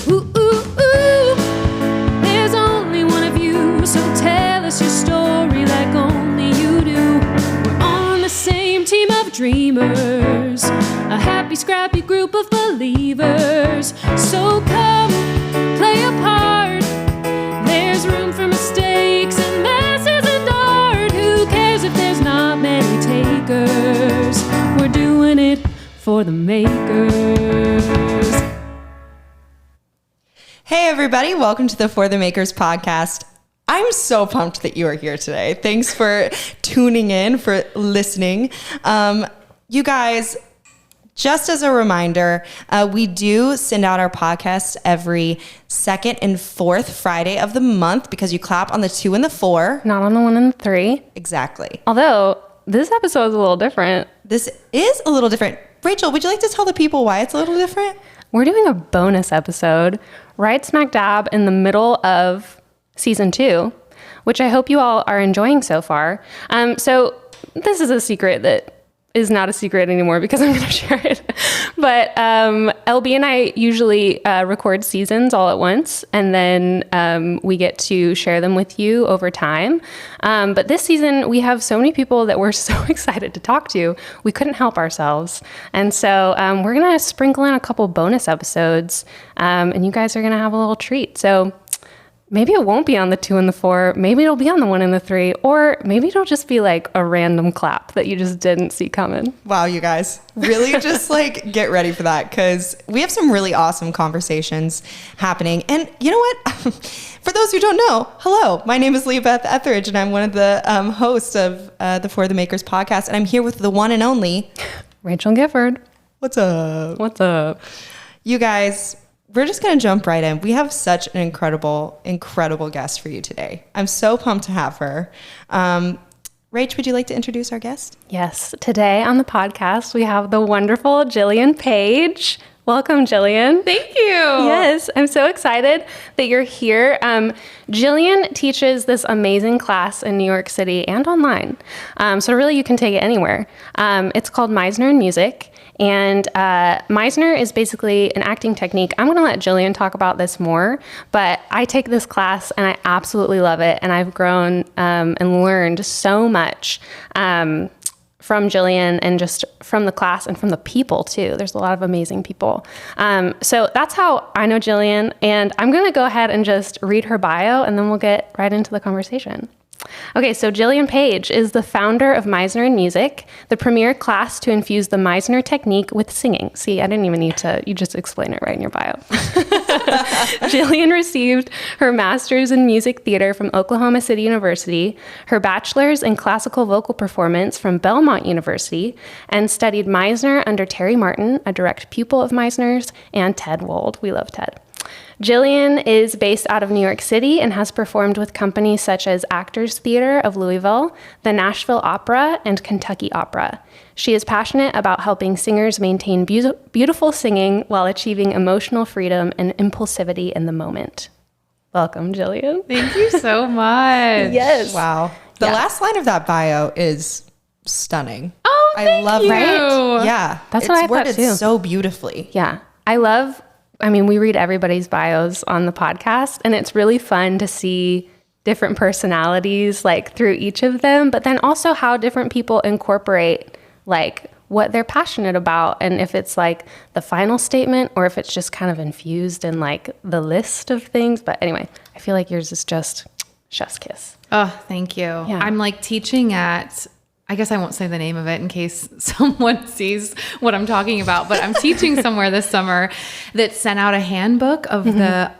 Ooh, ooh, ooh. There's only one of you, so tell us your story like only you do. We're on the same team of dreamers, a happy, scrappy group of believers. So come, play a part. There's room for mistakes and messes and art. Who cares if there's not many takers? We're doing it for the makers. Hey everybody, welcome to the For the Makers podcast. I'm so pumped that you are here today. Thanks for tuning in, for listening. You guys, just as a reminder, we do send out our podcast every second and fourth Friday of the month because you clap on the 2 and the 4. Not on the 1 and the 3. Exactly. Although, this episode is a little different. This is a little different. Rachel, would you like to tell the people why it's a little different? We're doing a bonus episode right smack dab in the middle of season 2, which I hope you all are enjoying so far. So this is a secret that is not a secret anymore because I'm going to share it. But LB and I usually record seasons all at once, and then we get to share them with you over time. But this season, we have so many people that we're so excited to talk to, we couldn't help ourselves. And so we're going to sprinkle in a couple bonus episodes, and you guys are going to have a little treat. So maybe it won't be on the 2 and the 4. Maybe it'll be on the 1 and the 3, or maybe it'll just be like a random clap that you just didn't see coming. Wow, you guys, really just like get ready for that because we have some really awesome conversations happening. And you know what? For those who don't know, hello, my name is Leah Beth Etheridge, and I'm one of the hosts of the For the Makers podcast. And I'm here with the one and only Rachel Gifford. What's up? What's up? You guys, we're just going to jump right in. We have such an incredible guest for you today. I'm so pumped to have her. Rach, would you like to introduce our guest? Yes. Today on the podcast, we have the wonderful Jillian Paige. Welcome, Jillian. Thank you. Yes, I'm so excited that you're here. Jillian teaches this amazing class in New York City and online. So really, you can take it anywhere. It's called Meisner in Music. And Meisner is basically an acting technique. I'm going to let Jillian talk about this more, but I take this class and I absolutely love it. And I've grown and learned so much from Jillian and just from the class and from the people too. There's a lot of amazing people. So that's how I know Jillian. And I'm going to go ahead and just read her bio and then we'll get right into the conversation. Okay, so Jillian Paige is the founder of Meisner in Music, the premier class to infuse the Meisner technique with singing. See, I didn't even need to, you just explain it right in your bio. Jillian received her master's in music theater from Oklahoma City University, her bachelor's in classical vocal performance from Belmont University, and studied Meisner under Terry Martin, a direct pupil of Meisner's, and Ted Wold. We love Ted. Jillian is based out of New York City and has performed with companies such as Actors Theatre of Louisville, the Nashville Opera, and Kentucky Opera. She is passionate about helping singers maintain beautiful singing while achieving emotional freedom and impulsivity in the moment. Welcome, Jillian. Thank you so much. Yes. Wow. The last line of that bio is stunning. Oh, thank I love you. Right? Yeah. That's what I thought worded too. So beautifully. Yeah. We read everybody's bios on the podcast, and it's really fun to see different personalities like through each of them, but then also how different people incorporate like what they're passionate about, and if it's like the final statement or if it's just kind of infused in like the list of things. But anyway, I feel like yours is just chef's kiss. Oh, thank you. Yeah. I'm like teaching at, I guess I won't say the name of it in case someone sees what I'm talking about, but I'm teaching somewhere this summer that sent out a handbook of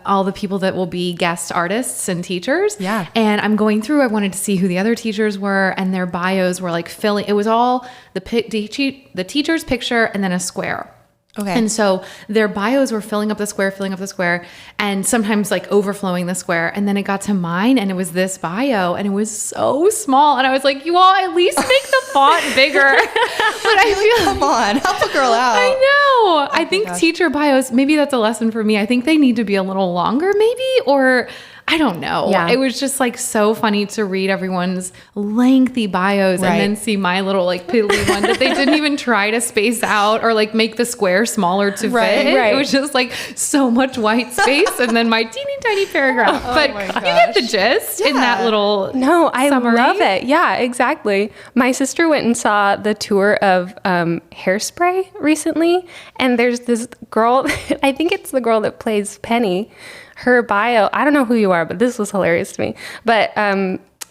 all the people that will be guest artists and teachers. Yeah. And I'm going through, I wanted to see who the other teachers were, and their bios were like filling, it was all the teacher's picture and then a square. Okay. And so their bios were filling up the square, and sometimes like overflowing the square. And then it got to mine and it was this bio and it was so small. And I was like, you all at least make the font bigger. But I feel come on, help a girl out. I know. I think teacher bios, maybe that's a lesson for me. I think they need to be a little longer maybe, or I don't know. Yeah. It was just like so funny to read everyone's lengthy bios Right. and then see my little like piddly one that they didn't even try to space out or like make the square smaller to Right. fit. Right. It was just like so much white space and then my teeny tiny paragraph. But my you get the gosh. gist in that Yeah. little No, I summary. love it. Yeah, exactly. My sister went and saw the tour of Hairspray recently, and there's this girl, I think it's the girl that plays Penny. Her bio, I don't know who you are, but this was hilarious to me. But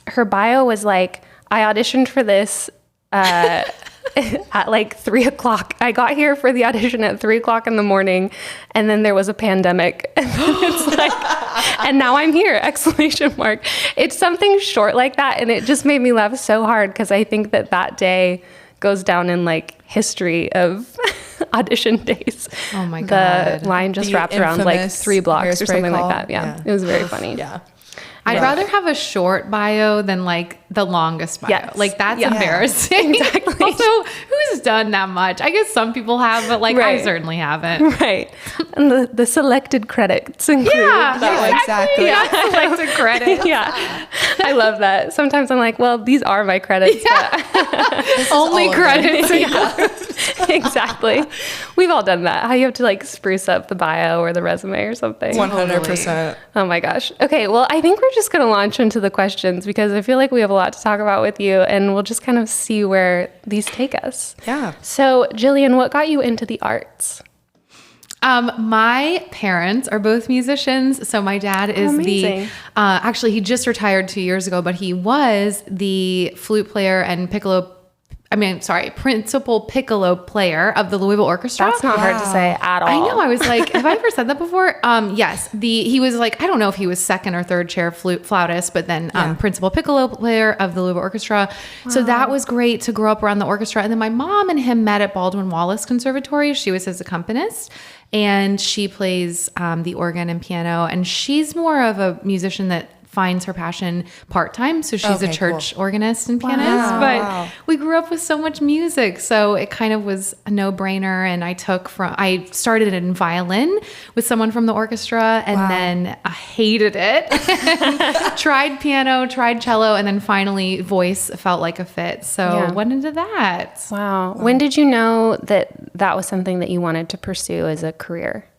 her bio was like, I auditioned for this at like 3:00. I got here for the audition at 3:00 in the morning, and then there was a pandemic. And then it's like, and now I'm here! ! It's something short like that, and it just made me laugh so hard because I think that day goes down in like history of audition days. Oh my God. The line just The wrapped around like infamous 3 blocks or Hairspray something call. like that. Yeah, it was very funny. Yeah. I'd rather have a short bio than like the longest bio. Yes. Like that's Yeah. embarrassing. Exactly. Also, who's done that much? I guess some people have, but like I Right. certainly haven't. Right. And the selected credits include Yeah, that. exactly. Yeah, selected credit. Yeah. I love that. Sometimes I'm like, well, these are my credits. Only all of credits. But exactly. We've all done that. How you have to like spruce up the bio or the resume or something. 100%. Oh my gosh. Okay. Well, I think we're just going to launch into the questions because I feel like we have a lot to talk about with you and we'll just kind of see where these take us. Yeah. So, Jillian, what got you into the arts? My parents are both musicians. So my dad is amazing. actually he just retired 2 years ago, but he was the flute player and principal piccolo player of the Louisville Orchestra. That's not hard to say at all. I know. I was like, have I ever said that before? Yes. He was like, I don't know if he was second or third chair flautist, but then principal piccolo player of the Louisville Orchestra. Wow. So that was great to grow up around the orchestra. And then my mom and him met at Baldwin Wallace Conservatory. She was his accompanist. And she plays the organ and piano. And she's more of a musician that finds her passion part-time. So she's a church organist and pianist, but we grew up with so much music. So it kind of was a no-brainer. And I started in violin with someone from the orchestra and then I hated it. Tried piano, tried cello, and then finally voice felt like a fit. So went into that. Wow. When did you know that was something that you wanted to pursue as a career?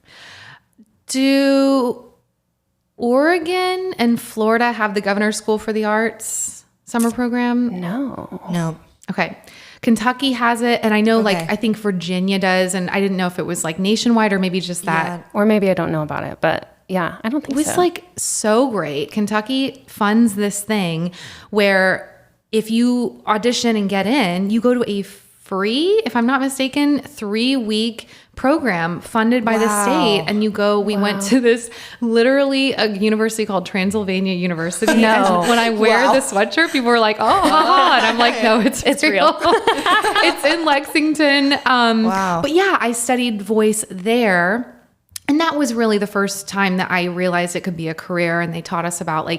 Do Oregon and Florida have the Governor's School for the Arts summer program? No. Okay. Kentucky has it. And I know I think Virginia does. And I didn't know if it was like nationwide or maybe just that. Or maybe I don't know about it, but yeah, I don't think so. It was like so great. Kentucky funds this thing where if you audition and get in, you go to a free, if I'm not mistaken, 3-week program funded by the state. And you go, we went to this literally a university called Transylvania University. No. And when I wear the sweatshirt, people are like, oh, haha. And I'm like, no, it's real. It's in Lexington. But yeah, I studied voice there. And that was really the first time that I realized it could be a career. And they taught us about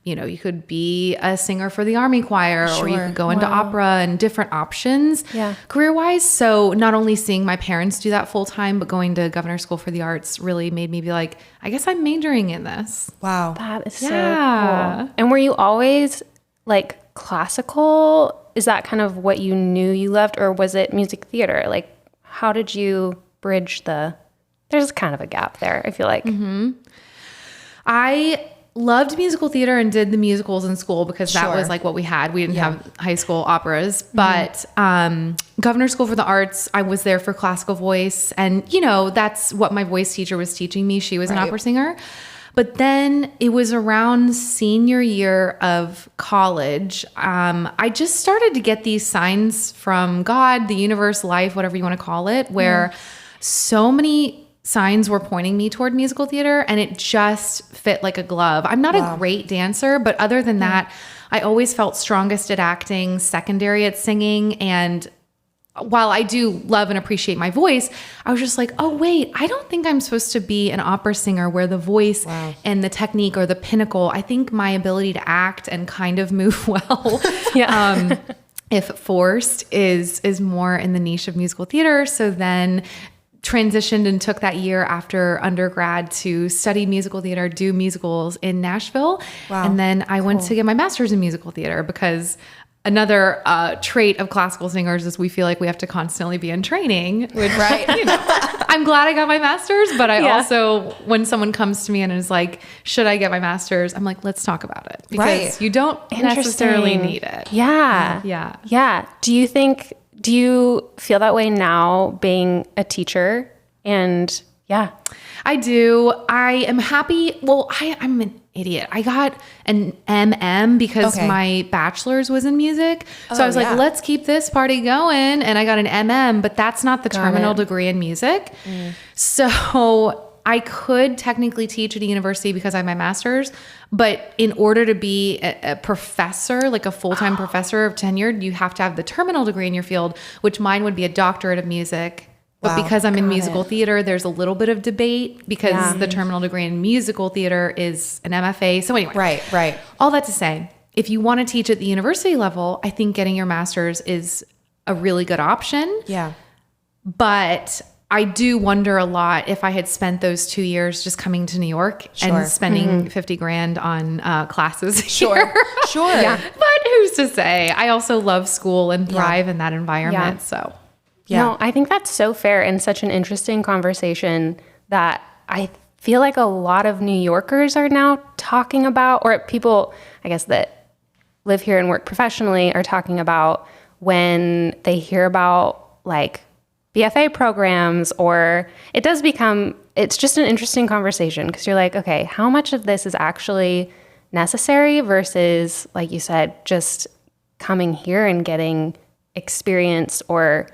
you could be a singer for the Army Choir or you could go into opera and different options career-wise. So not only seeing my parents do that full-time, but going to Governor's School for the Arts really made me be like, I guess I'm majoring in this. Wow. That is so cool. And were you always like classical? Is that kind of what you knew you loved, or was it music theater? Like, how did you bridge there's kind of a gap there, I feel like. Mm-hmm. I loved musical theater and did the musicals in school because that was like what we had. We didn't have high school operas, but Governor's School for the Arts, I was there for classical voice. And, that's what my voice teacher was teaching me. She was an opera singer. But then it was around senior year of college. I just started to get these signs from God, the universe, life, whatever you want to call it, where so many signs were pointing me toward musical theater and it just fit like a glove. I'm not a great dancer, but other than that, I always felt strongest at acting, secondary at singing. And while I do love and appreciate my voice, I was just like, oh, wait, I don't think I'm supposed to be an opera singer where the voice and the technique are the pinnacle. I think my ability to act and kind of move well, if forced, is more in the niche of musical theater. So then transitioned and took that year after undergrad to study musical theater, do musicals in Nashville. Wow. And then I went to get my master's in musical theater because another trait of classical singers is we feel like we have to constantly be in training, which, you know, I'm glad I got my master's, but I also, when someone comes to me and is like, should I get my master's? I'm like, let's talk about it, because you don't necessarily need it. Yeah. Yeah. Yeah. Do you feel that way now being a teacher? And I do. I am happy. Well, I'm an idiot. I got an MM because my bachelor's was in music. So I was like, let's keep this party going. And I got an MM, but that's not the terminal degree in music. So I could technically teach at a university because I have my master's, but in order to be a professor, like a full-time professor of tenured, you have to have the terminal degree in your field, which mine would be a doctorate of music. But because I'm in musical theater, there's a little bit of debate because the terminal degree in musical theater is an MFA. So anyway, Right. all that to say, if you want to teach at the university level, I think getting your master's is a really good option. Yeah. But I do wonder a lot if I had spent those 2 years just coming to New York and spending $50,000 on classes here. Sure. But who's to say? I also love school and thrive in that environment. Yeah. So No, I think that's so fair and such an interesting conversation that I feel like a lot of New Yorkers are now talking about, or people, I guess, that live here and work professionally are talking about when they hear about like BFA programs, or it does become, it's just an interesting conversation because you're like, okay, how much of this is actually necessary versus, like you said, just coming here and getting experience, or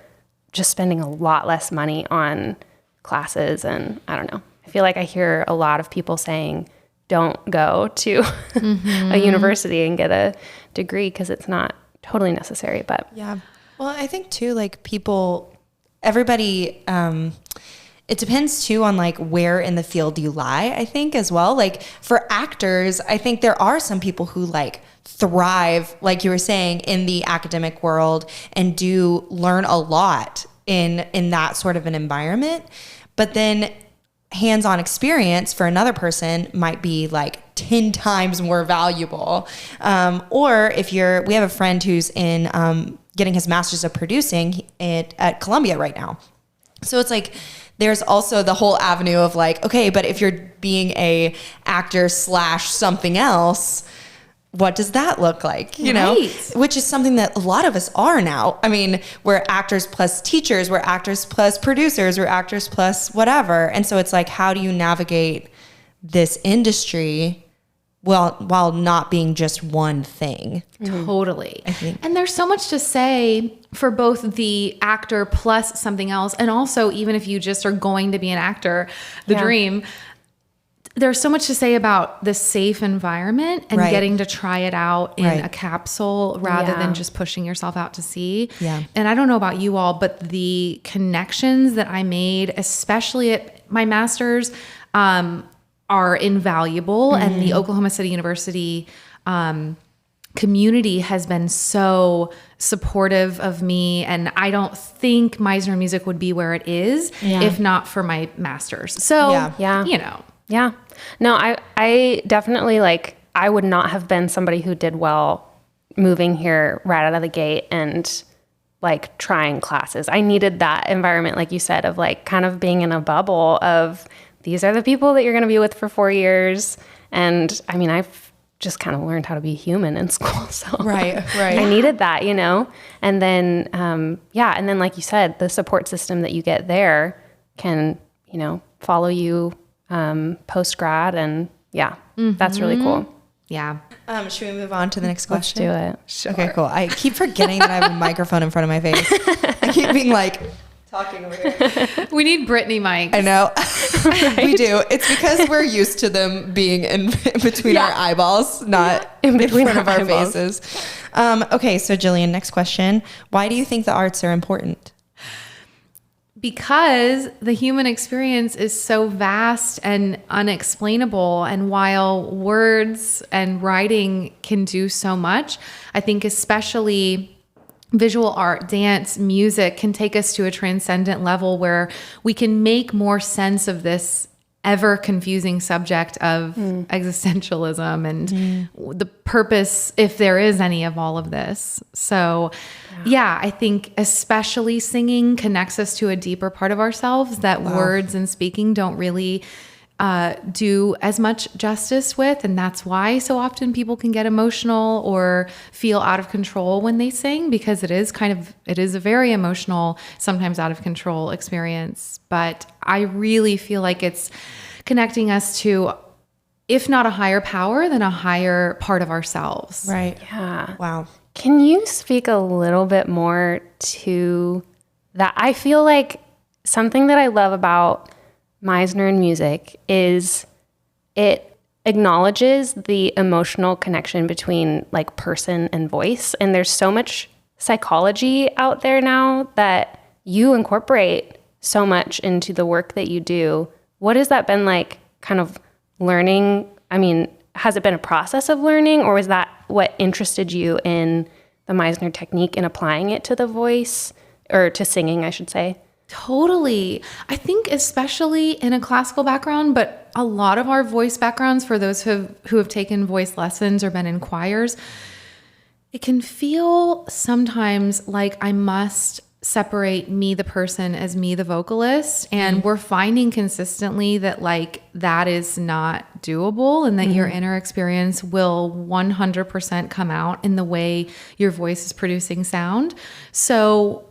just spending a lot less money on classes. And I don't know. I feel like I hear a lot of people saying, don't go to a university and get a degree because it's not totally necessary. But yeah. Well, I think too, like everybody, it depends too on like where in the field you lie, I think as well. Like for actors, I think there are some people who like thrive, like you were saying, in the academic world and do learn a lot in that sort of an environment. But then hands-on experience for another person might be like 10 times more valuable. Or if we have a friend who's in getting his master's of producing at Columbia right now. So it's like, there's also the whole avenue of like, okay, but if you're being a actor / something else, what does that look like? You know, which is something that a lot of us are now. I mean, we're actors plus teachers, we're actors plus producers, we're actors plus whatever. And so it's like, how do you navigate this industry while not being just one thing? Totally. I think. And there's so much to say for both the actor plus something else. And also, even if you just are going to be an actor, the dream, there's so much to say about the safe environment and getting to try it out in a capsule rather than just pushing yourself out to sea. Yeah. And I don't know about you all, but the connections that I made, especially at my master's, are invaluable. And the Oklahoma City University community has been so supportive of me. And I don't think Meisner Music would be where it is if not for my master's. So, you know. Yeah. No, I definitely, like, I would not have been somebody who did well moving here right out of the gate and like trying classes. I needed that environment, like you said, of like kind of being in a bubble of these are the people that you're going to be with for 4 years. And I mean, I've just kind of learned how to be human in school. So I needed that, you know? And then, and then like you said, the support system that you get there can, you know, follow you post-grad, and that's really cool. Yeah. Should we move on to the next question? Let's do it. Sure. Okay, cool. I keep forgetting that I have a microphone in front of my face. I keep being like talking over here. We need Brittany mics. I know. We do. It's because we're used to them being in between our eyeballs, not in front of our faces. Okay, so Jillian, next question. Why do you think the arts are important? Because the human experience is so vast and unexplainable. And while words and writing can do so much, I think especially visual art, dance, music can take us to a transcendent level where we can make more sense of this ever confusing subject of existentialism and the purpose, if there is any, of all of this. So yeah, I think especially singing connects us to a deeper part of ourselves that words and speaking don't really do as much justice with. And that's why so often people can get emotional or feel out of control when they sing, because it is a very emotional, sometimes out of control experience. But I really feel like it's connecting us to, if not a higher power, then a higher part of ourselves. Right. Yeah. Wow. Can you speak a little bit more to that? I feel like something that I love about Meisner and music is it acknowledges the emotional connection between like person and voice. And there's so much psychology out there now that you incorporate so much into the work that you do. What has that been like, kind of learning? I mean, has it been a process of learning, or was that what interested you in the Meisner technique and applying it to the voice, or to singing, I should say? Totally. I think especially in a classical background, but a lot of our voice backgrounds, for those who have taken voice lessons or been in choirs, it can feel sometimes like I must separate me, the person, as me, the vocalist. And we're finding consistently that like that is not doable, and that your inner experience will 100% come out in the way your voice is producing sound. So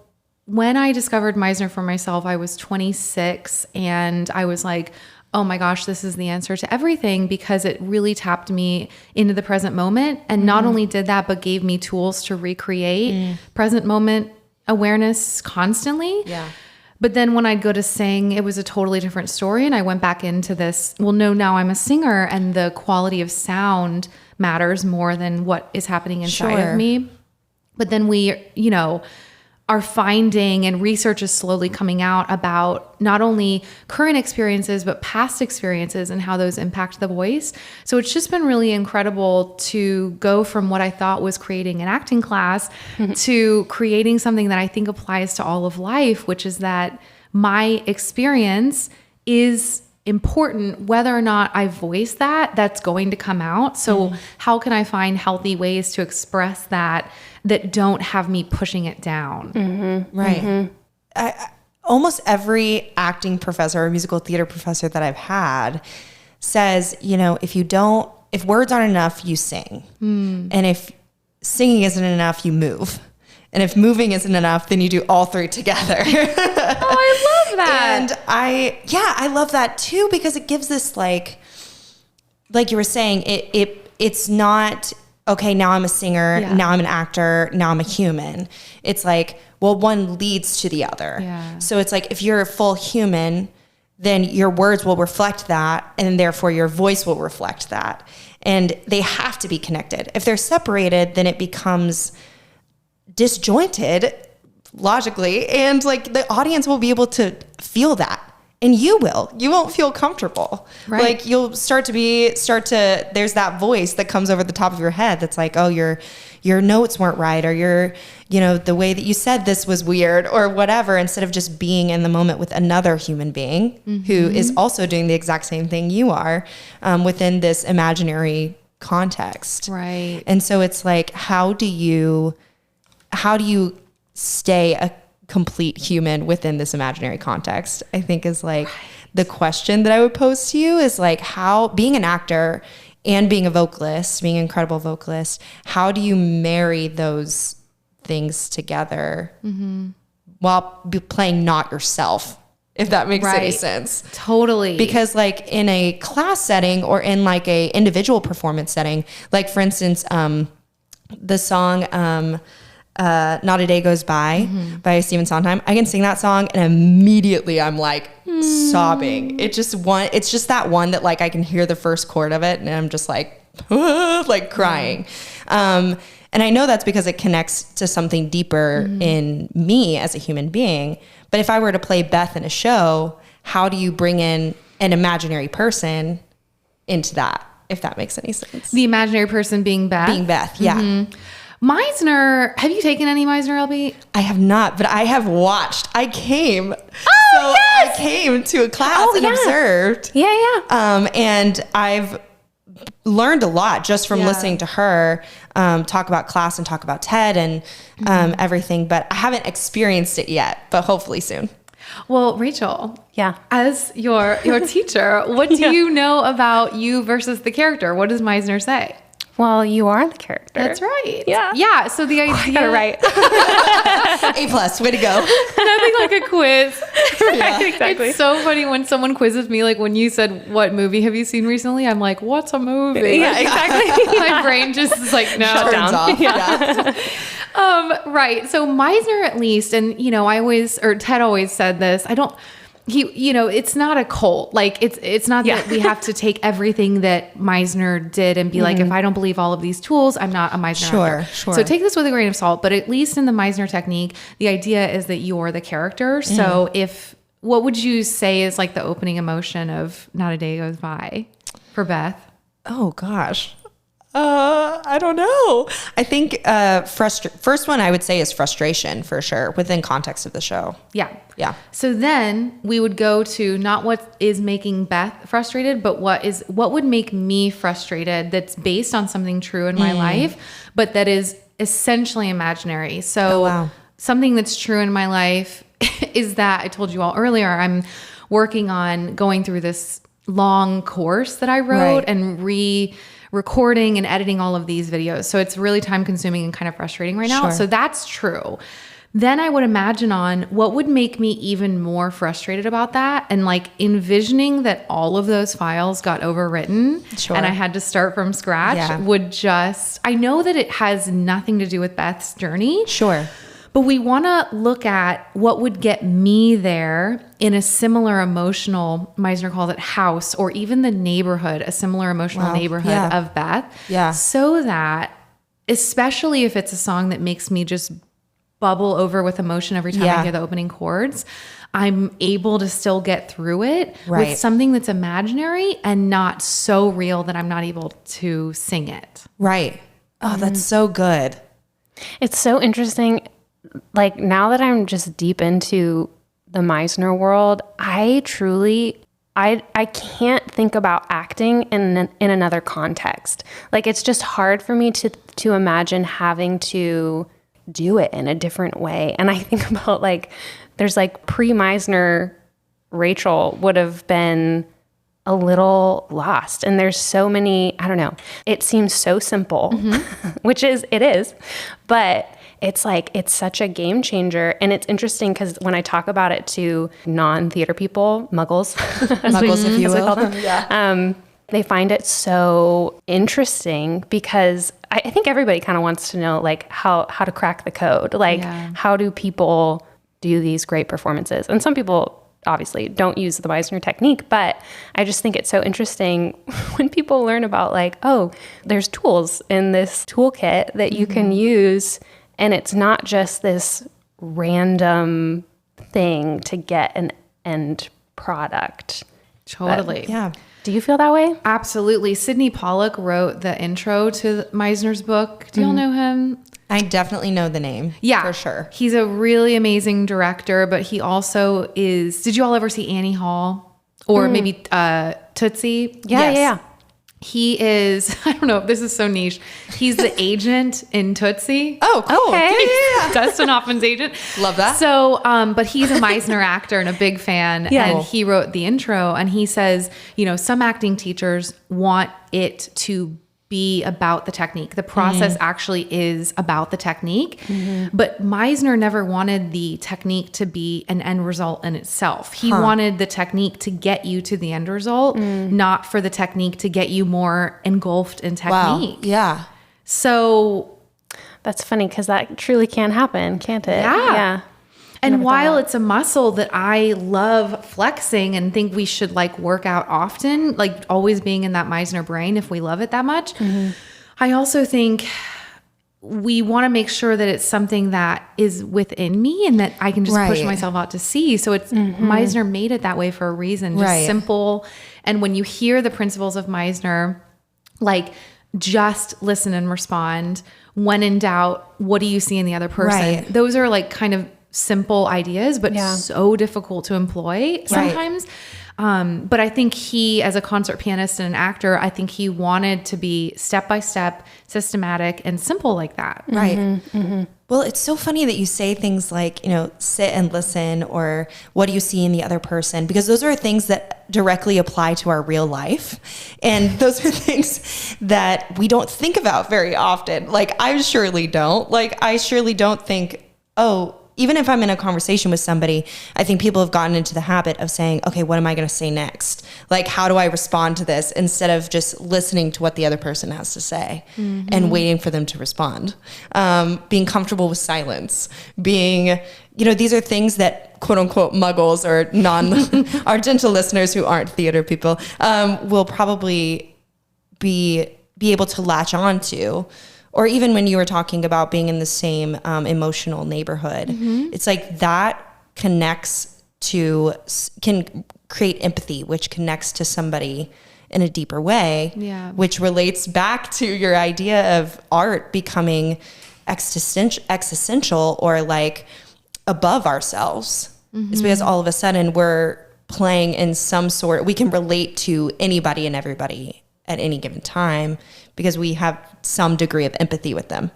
when I discovered Meisner for myself, I was 26, and I was like, oh my gosh, this is the answer to everything, because it really tapped me into the present moment. And not only did that, but gave me tools to recreate present moment awareness constantly. Yeah. But then when I'd go to sing, it was a totally different story. And I went back into this, well, no, now I'm a singer, and the quality of sound matters more than what is happening inside of me. But then we, are finding, and research is slowly coming out about not only current experiences, but past experiences and how those impact the voice. So it's just been really incredible to go from what I thought was creating an acting class to creating something that I think applies to all of life, which is that my experience is important whether or not I voice that's going to come out. So how can I find healthy ways to express that don't have me pushing it down? Right. Almost every acting professor or musical theater professor that I've had says, if words aren't enough, you sing. And if singing isn't enough, you move. And if moving isn't enough, then you do all three together. Oh, I love that. And I love that too, because it gives this like you were saying, it's not, okay, now I'm a singer, now I'm an actor, now I'm a human. It's like, well, one leads to the other. Yeah. So it's like, if you're a full human, then your words will reflect that, and therefore your voice will reflect that. And they have to be connected. If they're separated, then it becomes disjointed logically, and like the audience will be able to feel that, and you won't feel comfortable. Right. Like you'll start to there's that voice that comes over the top of your head that's like, oh, your notes weren't right, or the way that you said this was weird, or whatever, instead of just being in the moment with another human being who is also doing the exact same thing you are, within this imaginary context. Right. And so it's like, how do you stay a complete human within this imaginary context? I think is like the question that I would pose to you, is like, how, being an actor and being a vocalist, being an incredible vocalist, how do you marry those things together while playing not yourself, if that makes any sense? Totally. Because like in a class setting, or in like a individual performance setting, like for instance, the song Not a Day Goes By by Stephen Sondheim, I can sing that song and immediately I'm like sobbing. It's just that one that like I can hear the first chord of it and I'm just like like crying. And I know that's because it connects to something deeper in me as a human being. But if I were to play Beth in a show, how do you bring in an imaginary person into that, if that makes any sense? The imaginary person being Beth? Being Beth, yeah. Meisner, have you taken any Meisner, LB? I have not, but I have watched. I came. I came to a class and observed. Yeah. And I've learned a lot just from listening to her talk about class and talk about Ted and everything, but I haven't experienced it yet, but hopefully soon. Well, Rachel, Yeah. as your teacher, what do you know about you versus the character? What does Meisner say? Well, you are the character. That's right. Yeah. Yeah. So the idea. I got it right. A+, way to go. Nothing like a quiz. Yeah. Exactly. It's so funny when someone quizzes me, like when you said, "What movie have you seen recently?" I'm like, "What's a movie?" Yeah, exactly. My brain just is like, no. Turns down. off. Yeah. Right. So Meisner, at least, and Ted always said this. It's not a cult. Like it's not that we have to take everything that Meisner did and be like, if I don't believe all of these tools, I'm not a Meisner actor. Sure. So take this with a grain of salt, but at least in the Meisner technique, the idea is that you're the character. So what would you say is like the opening emotion of Not a Day Goes By for Beth? Oh gosh. I don't know. I think first one I would say is frustration for sure within context of the show. Yeah. Yeah. So then we would go to not what is making Beth frustrated, but what would make me frustrated that's based on something true in my life, but that is essentially imaginary. So something that's true in my life is that I told you all earlier, I'm working on going through this long course that I wrote and recording and editing all of these videos. So it's really time consuming and kind of frustrating right now. Sure. So that's true. Then I would imagine on what would make me even more frustrated about that, and like envisioning that all of those files got overwritten and I had to start from scratch I know that it has nothing to do with Beth's journey. Sure. But we want to look at what would get me there in a similar emotional, Meisner calls it house, or even the neighborhood, a similar emotional neighborhood of Beth. Yeah. So that, especially if it's a song that makes me just bubble over with emotion every time I hear the opening chords, I'm able to still get through it with something that's imaginary and not so real that I'm not able to sing it. Right. Oh, that's so good. It's so interesting. Like now that I'm just deep into the Meisner world, I can't think about acting in another context. Like it's just hard for me to imagine having to do it in a different way. And I think about like, there's like pre-Meisner Rachel would have been a little lost. And there's so many, I don't know, it seems so simple, which it is, but it's like, it's such a game changer. And it's interesting because when I talk about it to non-theater people, muggles, If you will. call them, they find it so interesting because I think everybody kind of wants to know like how to crack the code. Like how do people do these great performances? And some people obviously don't use the Meisner technique, but I just think it's so interesting when people learn about like, oh, there's tools in this toolkit that you can use. And it's not just this random thing to get an end product. Totally. Yeah. Do you feel that way? Absolutely. Sidney Pollack wrote the intro to Meisner's book. Do y'all know him? I definitely know the name. Yeah. For sure. He's a really amazing director, but he also is... Did you all ever see Annie Hall? Or maybe Tootsie? Yeah. He is... I don't know. This is so niche. He's the agent in Tootsie. Oh, cool. Okay. Yeah. Dustin Hoffman's agent. Love that. So, but he's a Meisner actor and a big fan. Yeah. And he wrote the intro and he says, some acting teachers want it to be about the technique. The process actually is about the technique. But Meisner never wanted the technique to be an end result in itself. He wanted the technique to get you to the end result, not for the technique to get you more engulfed in technique. Wow. Yeah. So That's funny because that truly can happen, can't it? Yeah. And while it's a muscle that I love flexing and think we should like work out often, like always being in that Meisner brain if we love it that much, I also think we want to make sure that it's something that is within me and that I can just push myself out to see. So it's Meisner made it that way for a reason, just simple. And when you hear the principles of Meisner, like just listen and respond. When in doubt, what do you see in the other person? Right. Those are like kind of simple ideas, but so difficult to employ sometimes. But I think he, as a concert pianist and an actor, I think he wanted to be step-by-step, systematic, and simple like that. Right. Mm-hmm. Well, it's so funny that you say things like, sit and listen, or what do you see in the other person? Because those are things that directly apply to our real life. And those are things that we don't think about very often. Like, I surely don't. Like, I surely don't think, even if I'm in a conversation with somebody, I think people have gotten into the habit of saying, okay, what am I going to say next? Like, how do I respond to this? Instead of just listening to what the other person has to say and waiting for them to respond. Being comfortable with silence, being, these are things that quote unquote muggles or our gentle listeners who aren't theater people will probably be able to latch on to. Or even when you were talking about being in the same emotional neighborhood, it's like that can create empathy, which connects to somebody in a deeper way, which relates back to your idea of art becoming existential or like above ourselves. It's because all of a sudden we're playing in some sort, we can relate to anybody and everybody at any given time because we have some degree of empathy with them.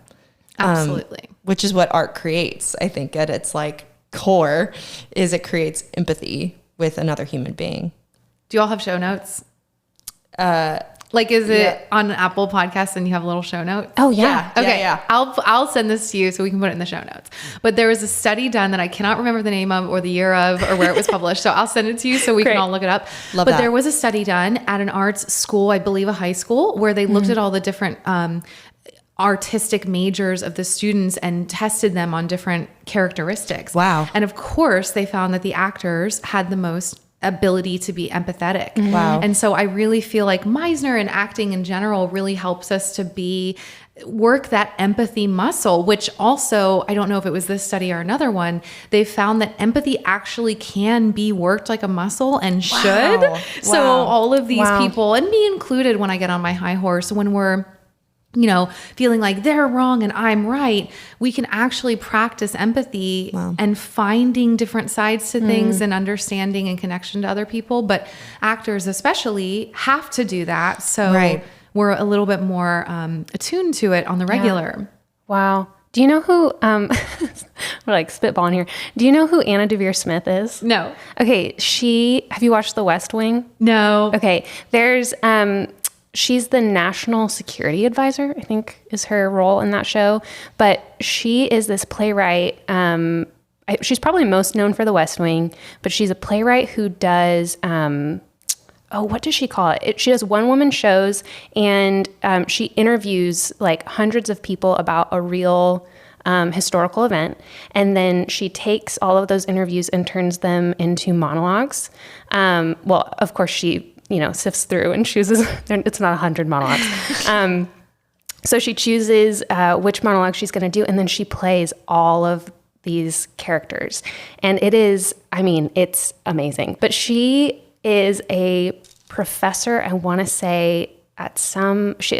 Absolutely. Which is what art creates, I think, at its like core, is it creates empathy with another human being. Do you all have show notes? Is it on an Apple podcast and you have a little show note? Oh yeah. Okay. Yeah. I'll send this to you so we can put it in the show notes. But there was a study done that I cannot remember the name of or the year of or where it was published. So I'll send it to you so we can all look it up. Love but that. there was a study done at an arts school, I believe a high school, where they looked at all the different artistic majors of the students and tested them on different characteristics. Wow. And of course, they found that the actors had the most ability to be empathetic. Wow. And so I really feel like Meisner and acting in general really helps us to work that empathy muscle, which also, I don't know if it was this study or another one, they found that empathy actually can be worked like a muscle and should. So all of these people, and me included when I get on my high horse, when we're feeling like they're wrong and I'm right, we can actually practice empathy and finding different sides to things and understanding and connection to other people. But actors especially have to do that. So we're a little bit more attuned to it on the regular. Wow. Do you know who, we're like spitballing here. Do you know who Anna Devere Smith is? No. Okay. Have you watched The West Wing? No. Okay. There's, she's the national security advisor, I think is her role in that show. But she is this playwright. She's probably most known for The West Wing, but she's a playwright who does, what does she call it? She does one-woman shows, and she interviews like hundreds of people about a real historical event. And then she takes all of those interviews and turns them into monologues. Well, of course, she sifts through and chooses, it's not 100 monologues. So she chooses which monologue she's going to do, and then she plays all of these characters. And it's amazing. But she is a professor, I want to say, I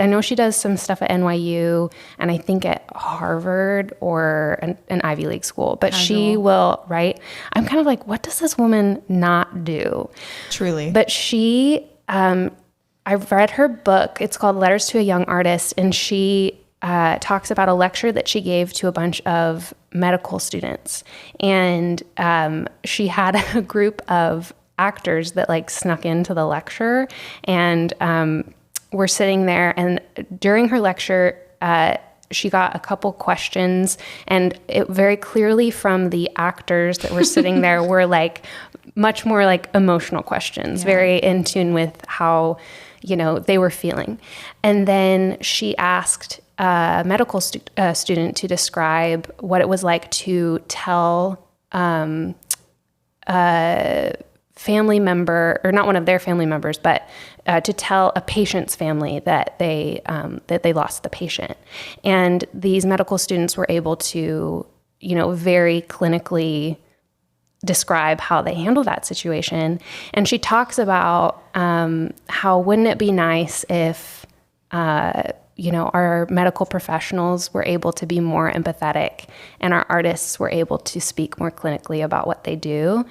know she does some stuff at NYU and I think at Harvard or an Ivy League school, but she will write. I'm kind of like, what does this woman not do? Truly. But I've read her book. It's called Letters to a Young Artist. And she talks about a lecture that she gave to a bunch of medical students. And she had a group of actors that like snuck into the lecture and were sitting there. And during her lecture, she got a couple questions, and it very clearly from the actors that were sitting there were like much more like emotional questions, very in tune with how, they were feeling. And then she asked a medical student to describe what it was like to tell a family member, or not one of their family members, but to tell a patient's family that they lost the patient. And these medical students were able to, very clinically describe how they handle that situation. And she talks about how wouldn't it be nice if, our medical professionals were able to be more empathetic, and our artists were able to speak more clinically about what they do.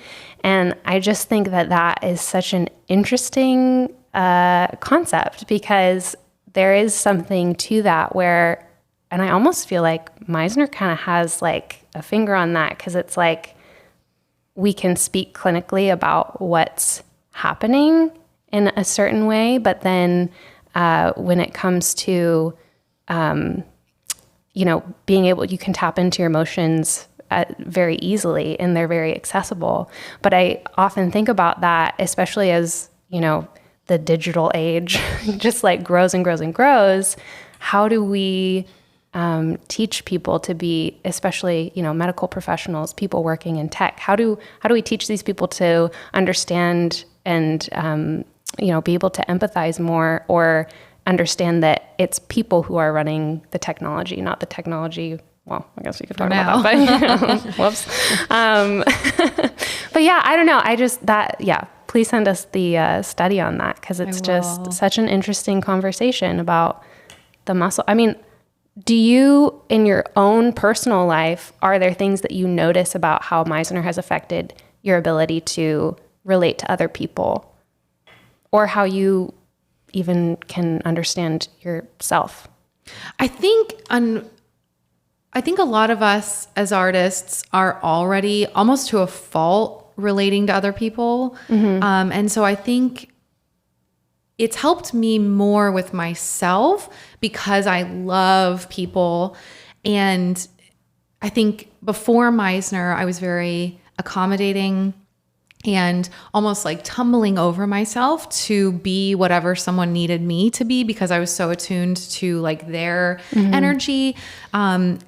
And I just think that is such an interesting concept, because there is something to that where, and I almost feel like Meisner kind of has like a finger on that, because it's like we can speak clinically about what's happening in a certain way, but then when it comes to, being able, you can tap into your emotions very easily, and they're very accessible. But I often think about that, especially as, the digital age just like grows and grows and grows. How do we teach people to be, especially, medical professionals, people working in tech? How do we teach these people to understand and, be able to empathize more, or understand that it's people who are running the technology, not the technology. Well, I guess we could talk about that, but whoops. But yeah, I don't know. Please send us the study on that, because it's just such an interesting conversation about the muscle. I mean, do you, in your own personal life, are there things that you notice about how Meisner has affected your ability to relate to other people, or how you even can understand yourself? I think a lot of us as artists are already almost to a fault relating to other people. And so I think it's helped me more with myself, because I love people. And I think before Meisner, I was very accommodating and almost like tumbling over myself to be whatever someone needed me to be, because I was so attuned to like their energy. And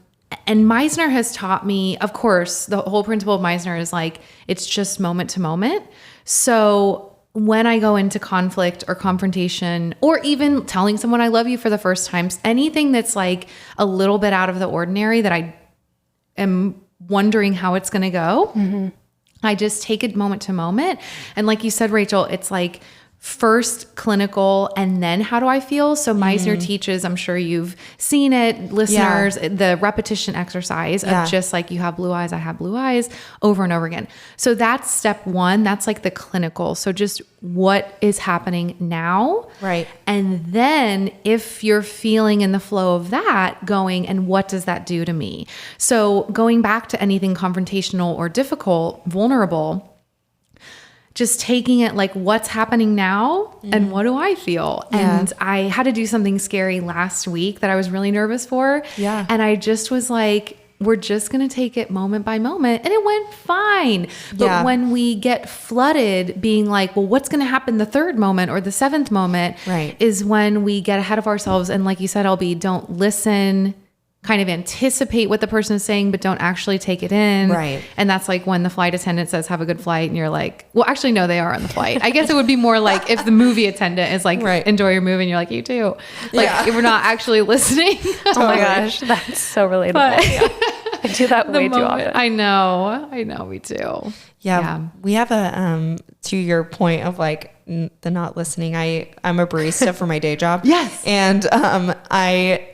Meisner has taught me, of course, the whole principle of Meisner is like, it's just moment to moment. So when I go into conflict or confrontation, or even telling someone I love you for the first time, anything that's like a little bit out of the ordinary that I am wondering how it's going to go, I just take it moment to moment. And like you said, Rachel, it's like first clinical, and then how do I feel? So Meisner teaches, I'm sure you've seen it, listeners, the repetition exercise of just like, you have blue eyes, I have blue eyes, over and over again. So that's step one. That's like the clinical. So just what is happening now. Right. And then if you're feeling in the flow of that, going, and what does that do to me? So going back to anything confrontational or difficult, vulnerable, just taking it like, what's happening now and what do I feel? Yeah. And I had to do something scary last week that I was really nervous for. Yeah. And I just was like, we're just going to take it moment by moment. And it went fine. But when we get flooded being like, well, what's going to happen the third moment or the seventh moment, is when we get ahead of ourselves. And like you said, don't listen, kind of anticipate what the person is saying, but don't actually take it in. Right. And that's like when the flight attendant says, have a good flight. And you're like, well, actually, no, they are on the flight. I guess it would be more like if the movie attendant is like, enjoy your movie. And you're like, you too. Like we're not actually listening. Oh my gosh. That's so relatable. I do that way too often. I know, me too. Yeah. We have to your point of like the not listening. I'm a barista for my day job. Yes. And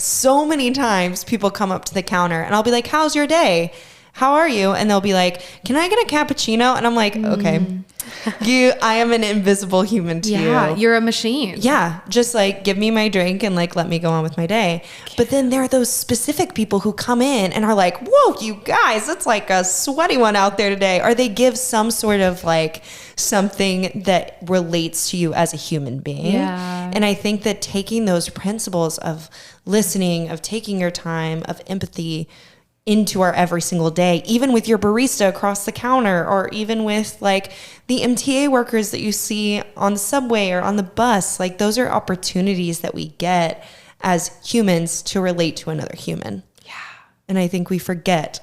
so many times people come up to the counter and I'll be like, how's your day? How are you? And they'll be like, can I get a cappuccino? And I'm like, okay, I am an invisible human to you. Yeah, you're a machine. Yeah. Just like, give me my drink and like, let me go on with my day. But then there are those specific people who come in and are like, whoa, you guys, it's like a sweaty one out there today. Or they give some sort of like something that relates to you as a human being. Yeah. And I think that taking those principles of listening, of taking your time, of empathy into our every single day, even with your barista across the counter, or even with like the MTA workers that you see on the subway or on the bus, like those are opportunities that we get as humans to relate to another human. Yeah. And I think we forget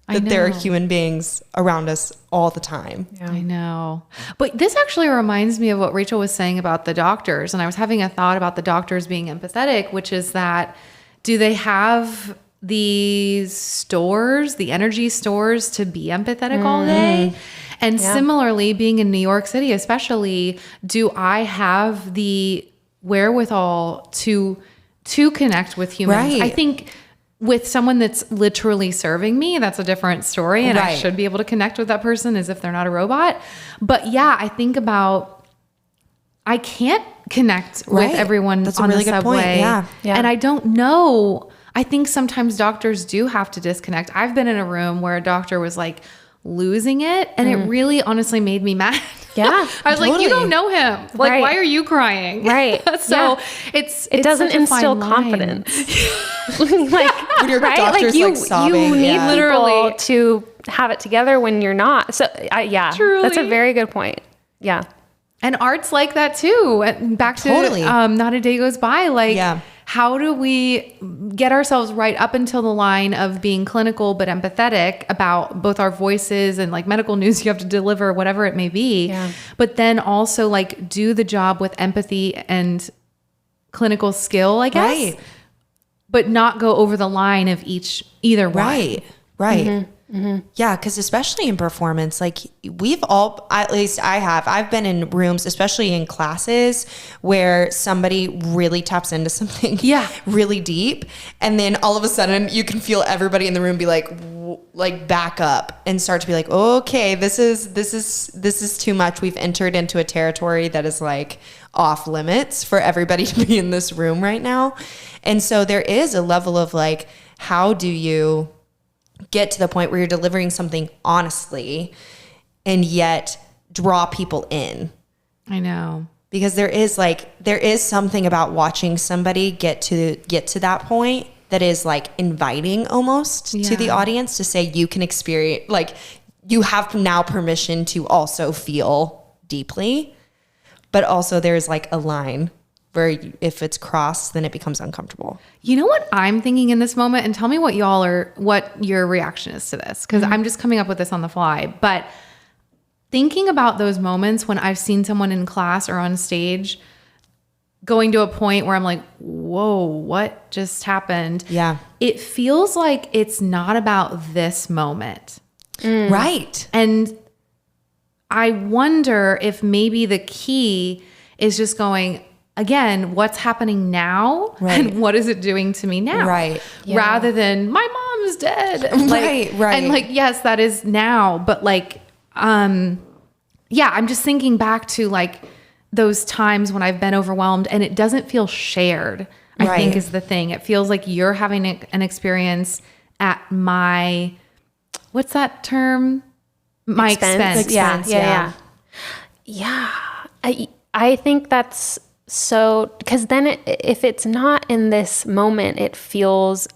that there are human beings around us all the time. Yeah. I know. But this actually reminds me of what Rachel was saying about the doctors. And I was having a thought about the doctors being empathetic, which is that, do they have these stores, the energy stores, to be empathetic all day? And similarly, being in New York City, especially, do I have the wherewithal to to connect with humans. Right. I think with someone that's literally serving me, that's a different story. And I Right. should be able to connect with that person as if they're not a robot. But yeah, I think about, I can't connect Right. with everyone That's a on really the good point. subway. Yeah. Yeah. And I don't know. I think sometimes doctors do have to disconnect. I've been in a room where a doctor was like losing it. And it really honestly made me mad. Yeah, I was like, totally. you don't know him. Like, Right. why are you crying? Right. So Yeah. It doesn't such a fine instill line. confidence. Like, When your right? doctor's, like you, like, sobbing, you need yeah. literally Literally. to have it together when you're not. So yeah, Truly. that's a very good point. Yeah. And art's like that too. And back to Totally. Not a Day Goes By. Like, Yeah. how do we get ourselves right up until the line of being clinical but empathetic about both our voices and like medical news you have to deliver, whatever it may be. Yeah. But then also like do the job with empathy and clinical skill, I guess. Right. But not go over the line of either one. Right. Right. Yeah, because especially in performance, like we've all, at least I've been in rooms, especially in classes, where somebody really taps into something Yeah. really deep. And then all of a sudden you can feel everybody in the room be like back up and start to be like, okay, this is too much. We've entered into a territory that is like off limits for everybody to be in this room right now. And so there is a level of like, how do you get to the point where you're delivering something honestly and yet draw people in? I know. Because there is something about watching somebody get to that point that is like inviting almost to the Yeah. audience to say you can experience, like you have now permission to also feel deeply, but also there's like a line where if it's crossed, then it becomes uncomfortable. You know what I'm thinking in this moment? And tell me what your reaction is to this. Because I'm just coming up with this on the fly. But thinking about those moments when I've seen someone in class or on stage going to a point where I'm like, whoa, what just happened? Yeah. It feels like it's not about this moment. Right. And I wonder if maybe the key is just going, again, what's happening now Right. and what is it doing to me now? Right. Yeah. Rather than my mom's dead. Right, right. And like, yes, that is now, but like, yeah, I'm just thinking back to like those times when I've been overwhelmed and it doesn't feel shared, I Right. think is the thing. It feels like you're having an experience at my, what's that term? My expense. Yeah. I think that's so, because then if it's not in this moment, it feels,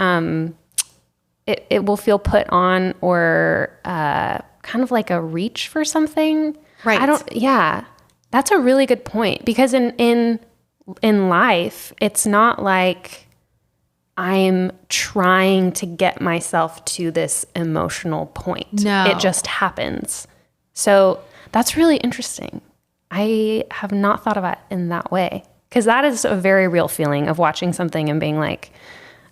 it will feel put on or kind of like a reach for something. Right. That's a really good point, because in life, it's not like I'm trying to get myself to this emotional point. No. It just happens. So that's really interesting. I have not thought about it in that way, because that is a very real feeling of watching something and being like,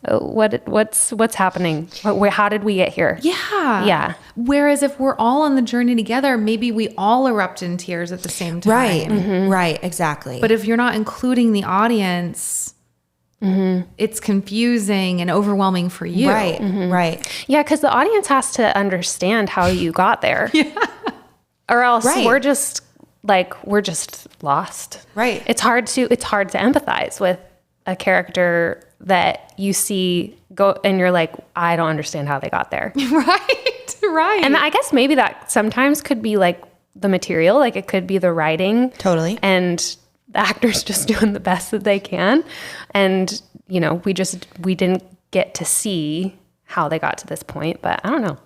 oh, what's happening? How did we get here? Yeah. Yeah. Whereas if we're all on the journey together, maybe we all erupt in tears at the same time. Right. Right. Exactly. But if you're not including the audience, it's confusing and overwhelming for you. right. Right. Yeah, because the audience has to understand how you got there. Or else Right. we're just lost. Right. It's hard to empathize with a character that you see go and you're like, I don't understand how they got there. Right. And I guess maybe that sometimes could be like the material, like it could be the writing. Totally. And the actors just doing the best that they can. And, you know, we didn't get to see how they got to this point, but I don't know.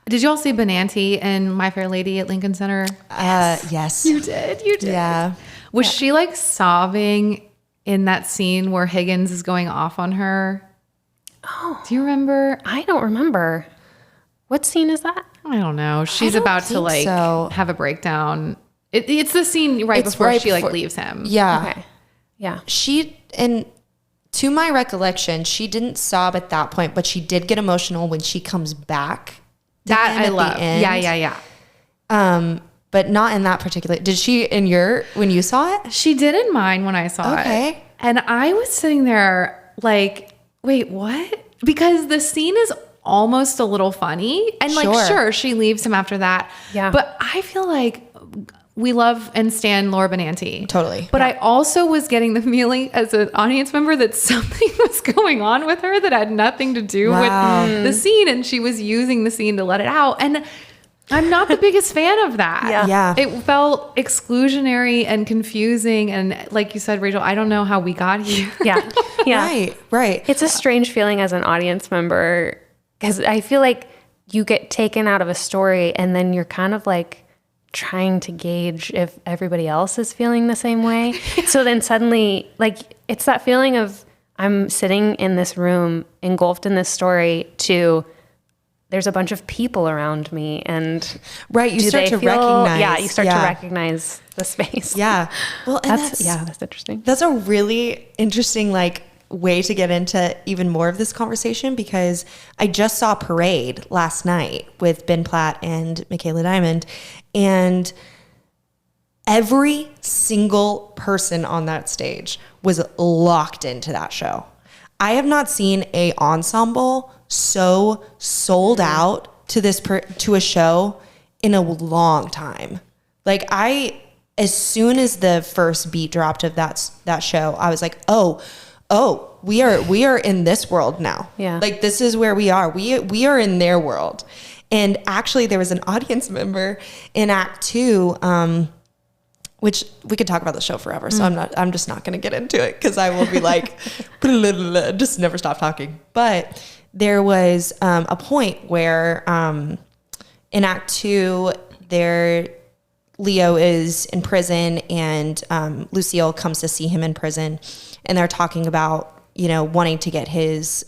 Did you all see Benanti and My Fair Lady at Lincoln Center? Yes. You did. Yeah. Was she like sobbing in that scene where Higgins is going off on her? Oh. Do you remember? I don't remember. What scene is that? I don't know. She's don't about to think like so. have a breakdown. It's the scene right It's before right she like before- leaves him. Yeah. Okay. Yeah. And to my recollection, she didn't sob at that point, but she did get emotional when she comes back. to That him I at the love. end. Yeah. But not in that particular. Did she when you saw it? She did in mine when I saw Okay. it. And I was sitting there like, wait, what? Because the scene is almost a little funny. And like, sure, she leaves him after that. Yeah. But I feel like we love and stand Laura Benanti. Totally. But I also was getting the feeling as an audience member that something was going on with her that had nothing to do with the scene. And she was using the scene to let it out. And I'm not the biggest fan of that. Yeah. It felt exclusionary and confusing. And like you said, Rachel, I don't know how we got here. Yeah. Right. It's a strange feeling as an audience member because I feel like you get taken out of a story and then you're kind of like trying to gauge if everybody else is feeling the same way. So then suddenly, like, it's that feeling of I'm sitting in this room engulfed in this story to there's a bunch of people around me and you start to recognize. Yeah, you start to recognize the space. Yeah. Well, and that's interesting. That's a really interesting like way to get into even more of this conversation because I just saw Parade last night with Ben Platt and Michaela Diamond, and every single person on that stage was locked into that show. I have not seen a ensemble so sold out to to a show in a long time. Like as soon as the first beat dropped of that show, I was like, oh, we are in this world now. Yeah. Like this is where we are. We are in their world. And actually there was an audience member in Act 2, which we could talk about the show forever. So I'm just not going to get into it because I will be like, just never stop talking. But there was a point where in Act 2, Leo is in prison and Lucille comes to see him in prison, and they're talking about, wanting to get his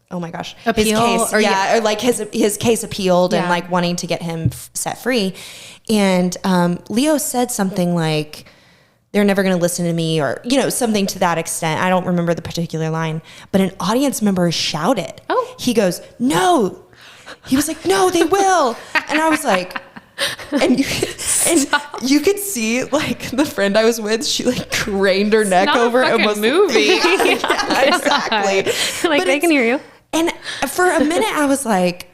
oh my gosh, appeal, his case, or like his case appealed and like wanting to get him set free. And Leo said something like, they're never going to listen to me, or, something to that extent. I don't remember the particular line, but an audience member shouted. Oh. He goes, no. He was like, no, they will. And I was like, and you could see like the friend I was with, she like craned her neck not over a and was movie. Yeah, exactly. Like, they can hear you. And for a minute I was like,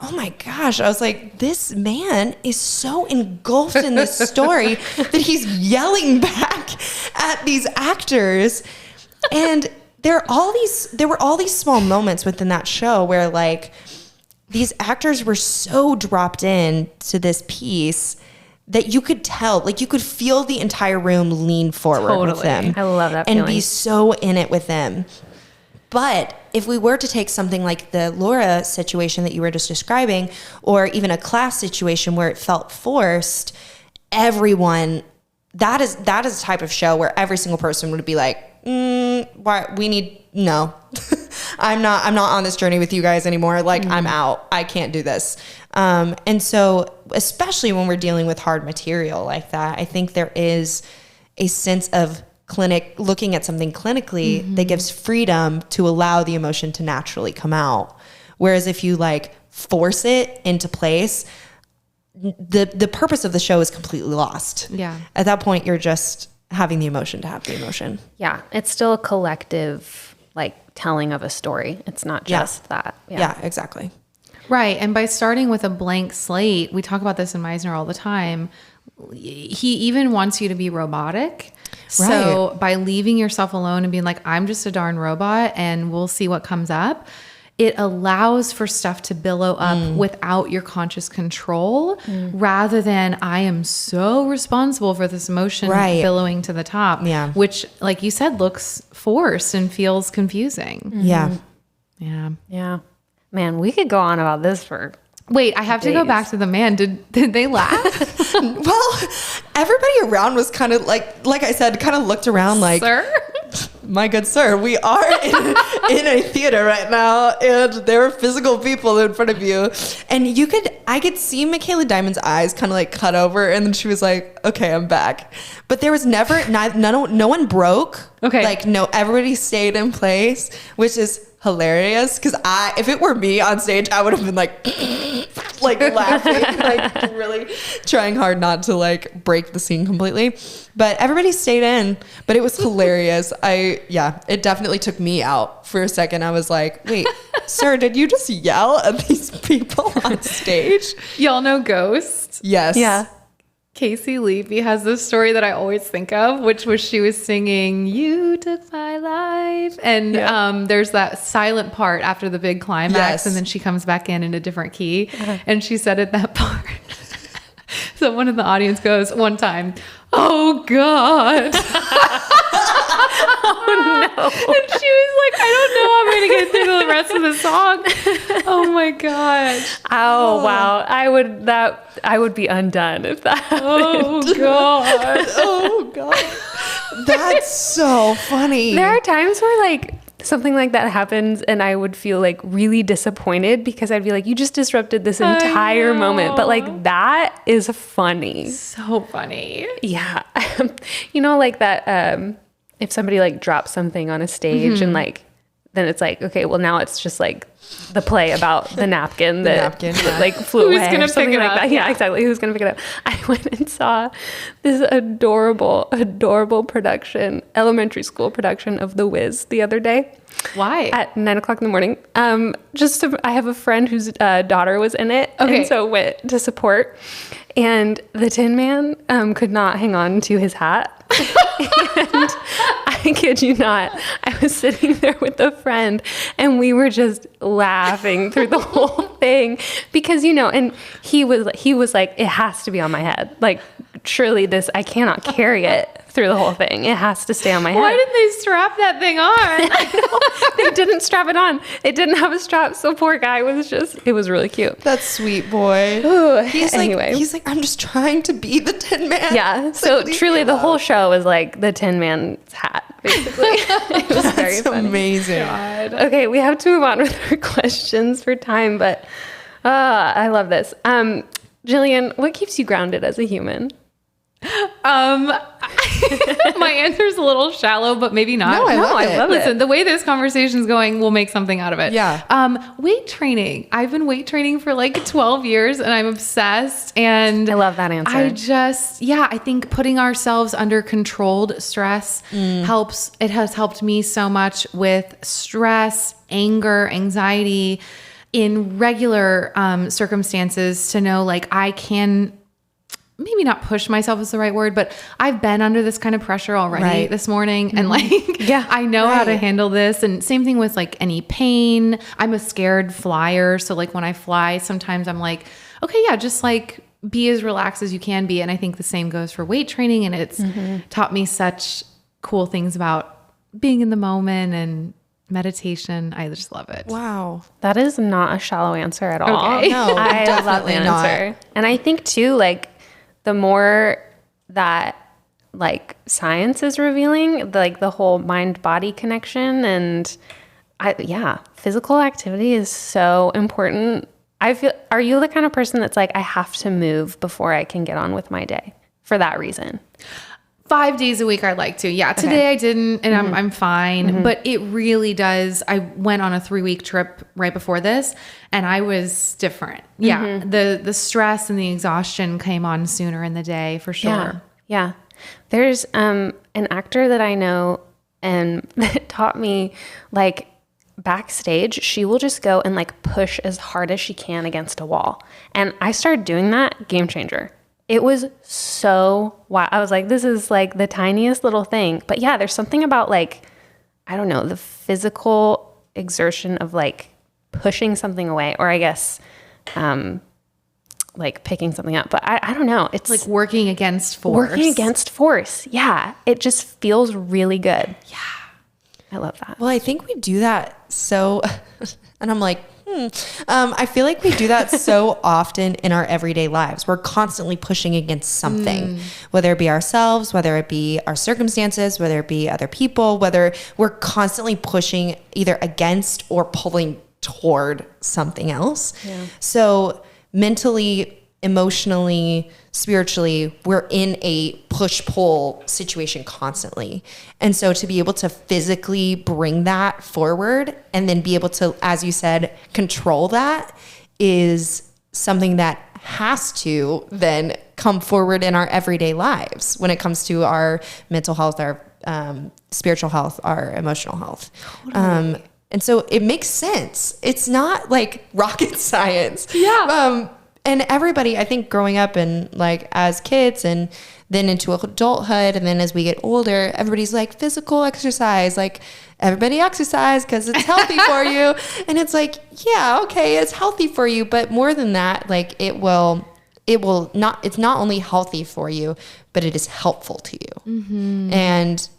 oh my gosh. I was like, this man is so engulfed in this story that he's yelling back at these actors. And there were all these small moments within that show where like these actors were so dropped in to this piece that you could tell, like you could feel the entire room lean forward with them. I love that and feeling. be so in it with them. But if we were to take something like the Laura situation that you were just describing, or even a class situation where it felt forced, everyone, that is a type of show where every single person would be like, no, I'm not on this journey with you guys anymore. Like I'm out. I can't do this. And so, especially when we're dealing with hard material like that, I think there is a sense of looking at something clinically that gives freedom to allow the emotion to naturally come out. Whereas if you like force it into place, the purpose of the show is completely lost. Yeah. At that point, you're just having the emotion to have the emotion. Yeah. It's still a collective, like, telling of a story. It's not just that. Yeah, exactly. Right. And by starting with a blank slate, we talk about this in Meisner all the time. He even wants you to be robotic. Right. So by leaving yourself alone and being like, I'm just a darn robot and we'll see what comes up, it allows for stuff to billow up without your conscious control, rather than I am so responsible for this emotion billowing to the top, which, like you said, looks forced and feels confusing. Yeah. Yeah. Man, we could go on about this for Wait, I have to go back to the man. Did they laugh? Well, everybody around was kind of like I said, kind of looked around like, Sir? my good sir, we are in a theater right now, and there are physical people in front of you. And I could see Michaela Diamond's eyes kind of like cut over, and then she was like, okay, I'm back. But there was never, no one broke. Okay. Like, no, everybody stayed in place, which is hilarious. Because if it were me on stage, I would have been like, like laughing, like really trying hard not to like break the scene completely. But everybody stayed in, but it was hilarious. It definitely took me out for a second. I was like, wait, sir, did you just yell at these people on stage? Y'all know Ghost? Yes. Yeah. Casey Levy has this story that I always think of, which was she was singing, "You Took My Life." And there's that silent part after the big climax. Yes. And then she comes back in a different key. And she said at that part, someone in the audience goes one time, "Oh God." Oh no. And she was like, I don't know how I'm going to get through the rest of the song. Oh my gosh. Oh wow. I would be undone if that happened. Oh God. Oh God. That's so funny. There are times where like something like that happens and I would feel like really disappointed because I'd be like, you just disrupted this entire moment. But like that is funny. So funny. Yeah. You know, like that, if somebody like drops something on a stage and like, then it's like, okay, well now it's just like the play about the napkin that like flew Who's away gonna or something pick it like up? that. Yeah, exactly. Who's going to pick it up? I went and saw this adorable production, elementary school production of The Wiz the other day. Why? At 9:00 in the morning. I have a friend whose daughter was in it. Okay. And so went to support. And the Tin Man could not hang on to his hat. And I kid you not, I was sitting there with a friend and we were just laughing through the whole thing because, you know, and he was like, it has to be on my head. Like, surely I cannot carry it through the whole thing. It has to stay on my head. Why did they strap that thing on? They didn't strap it on. It didn't have a strap. So poor guy it was really cute. That's sweet, boy. Ooh, He's anyway. like, I'm just trying to be the Tin Man. Yeah. It's So like, leave truly me the whole alone. show was like the Tin Man's hat, basically. It was very That's funny. amazing. Okay, we have to move on with our questions for time, but I love this. Jillian, what keeps you grounded as a human? My answer's a little shallow, but maybe not. No, I love it. Listen, the way this conversation's going, we'll make something out of it. Yeah. Weight training. I've been weight training for like 12 years and I'm obsessed. And I love that answer. I think putting ourselves under controlled stress helps. It has helped me so much with stress, anger, anxiety in regular circumstances to know like I can maybe not push myself is the right word, but I've been under this kind of pressure already this morning. And like, I know how to handle this. And same thing with like any pain. I'm a scared flyer. So like when I fly, sometimes I'm like, okay, yeah, just like be as relaxed as you can be. And I think the same goes for weight training. And it's taught me such cool things about being in the moment and meditation. I just love it. Wow. That is not a shallow answer at all. Okay. No, I love the definitely not. answer. And I think too, like the more that like science is revealing, like the whole mind-body connection and physical activity is so important. Are you the kind of person that's like, I have to move before I can get on with my day for that reason? 5 days a week I'd like to. Yeah. Today I didn't and I'm fine. But it really does. I went on a 3-week trip right before this and I was different. Yeah. The stress and the exhaustion came on sooner in the day for sure. Yeah. There's an actor that I know and that taught me like backstage, she will just go and like push as hard as she can against a wall. And I started doing that, game changer. It was so wild. I was like, this is like the tiniest little thing. But yeah, there's something about like, I don't know, the physical exertion of like pushing something away, or I guess like picking something up. But I don't know. It's Like working against force. working against force. Yeah. It just feels really good. Yeah. I love that. Well, I think we do that so, and I'm like I feel like we do that so often in our everyday lives. We're constantly pushing against something, whether it be ourselves, whether it be our circumstances, whether it be other people, whether we're constantly pushing either against or pulling toward something else. Yeah. So mentally, emotionally, spiritually, we're in a push-pull situation constantly. And so to be able to physically bring that forward and then be able to, as you said, control that is something that has to then come forward in our everyday lives when it comes to our mental health, our spiritual health, our emotional health. Totally. And so it makes sense. It's not like rocket science. Yeah. And everybody, I think growing up and like as kids and then into adulthood and then as we get older, everybody's like physical exercise, like everybody exercise because it's healthy for you. And it's like, yeah, okay, it's healthy for you. But more than that, like it's not only healthy for you, but it is helpful to you. Mm-hmm. And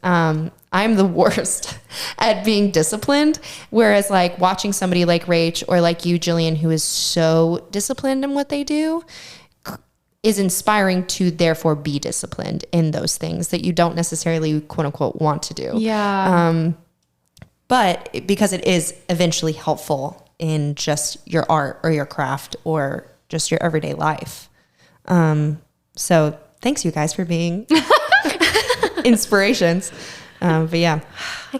I'm the worst at being disciplined. Whereas like watching somebody like Rach or like you, Jillian, who is so disciplined in what they do is inspiring to therefore be disciplined in those things that you don't necessarily quote unquote want to do. Yeah. But because it is eventually helpful in just your art or your craft or just your everyday life. So thanks you guys for being inspirations. But yeah,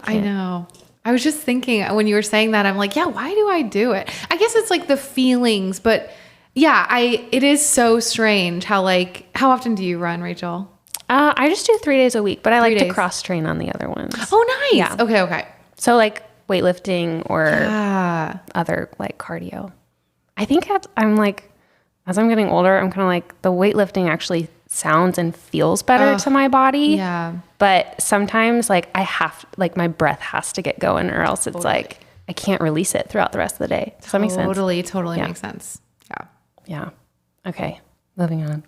I know. I was just thinking when you were saying that, I'm like, yeah, why do I do it? I guess it's like the feelings, but yeah, it is so strange how often do you run, Rachel? I just do 3 days a week, but I like to cross train on the other ones. Oh, nice. Yeah. Okay. So like weightlifting or other like cardio. I think I'm like, as I'm getting older, I'm kind of like the weightlifting actually sounds and feels better to my body. Yeah. But sometimes like my breath has to get going or else it's like, I can't release it throughout the rest of the day. Does that make sense? Totally makes sense. Yeah. Yeah. Okay. Moving on.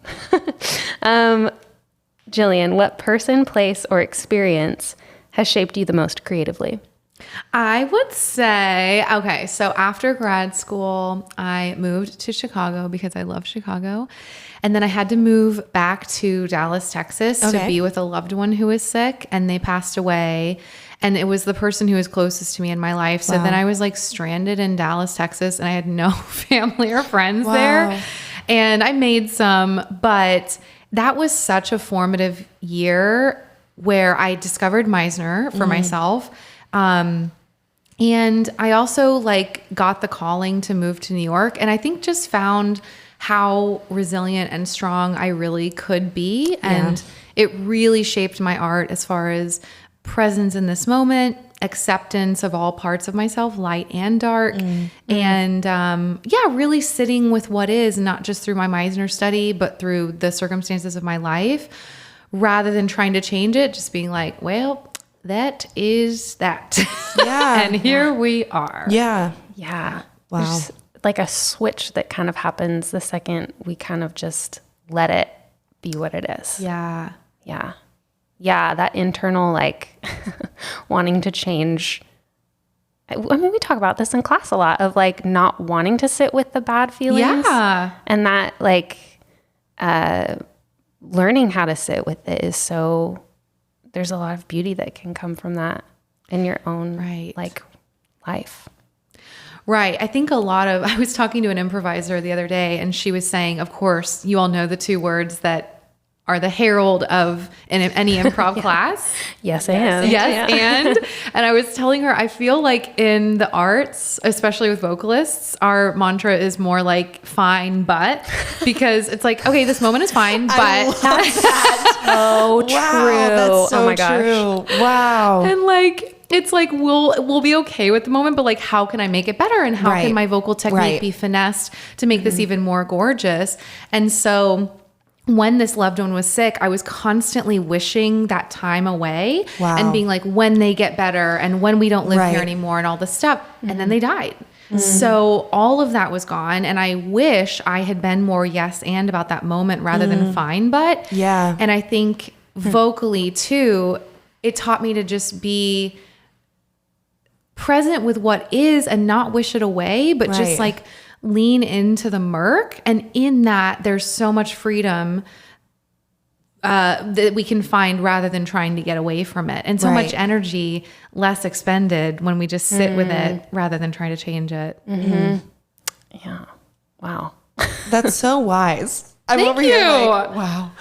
Jillian, what person, place, or experience has shaped you the most creatively? I would say, okay, so after grad school, I moved to Chicago because I love Chicago. And then I had to move back to Dallas, Texas to be with a loved one who was sick and they passed away. And it was the person who was closest to me in my life. So then I was like stranded in Dallas, Texas, and I had no family or friends there. And I made some, but that was such a formative year where I discovered Meisner for myself. And I also like got the calling to move to New York, and I think just found how resilient and strong I really could be. And it really shaped my art as far as presence in this moment, acceptance of all parts of myself, light and dark. And really sitting with what is, not just through my Meisner study, but through the circumstances of my life, rather than trying to change it, just being like, well, that is that. Yeah. And here we are. Yeah. Yeah. Wow. There's like a switch that kind of happens the second we kind of just let it be what it is. Yeah. Yeah. Yeah. That internal, like wanting to change. I mean, we talk about this in class a lot of like not wanting to sit with the bad feelings. Yeah. And that like, learning how to sit with it is so, there's a lot of beauty that can come from that in your own like life. Right. I think I was talking to an improviser the other day and she was saying, of course, you all know the two words that are the herald of any improv class. Yes, and. Yes, and I was telling her, I feel like in the arts, especially with vocalists, our mantra is more like fine, but, because it's like, okay, this moment is fine, but. That's so true. Wow, that's so oh my gosh. true. Wow. And like, it's like, we'll be okay with the moment, but like, how can I make it better? And how can my vocal technique be finessed to make this even more gorgeous? And so when this loved one was sick, I was constantly wishing that time away and being like, when they get better and when we don't live here anymore and all this stuff. And then they died. So all of that was gone. And I wish I had been more yes and about that moment rather than fine but. Yeah. And I think vocally too, it taught me to just be present with what is and not wish it away, but just Right. like lean into the murk. And in that, there's so much freedom that we can find rather than trying to get away from it. And so much Right. energy less expended when we just sit with it rather than trying to change it. Yeah. Wow. That's so wise. I'm Thank over here you. like, wow.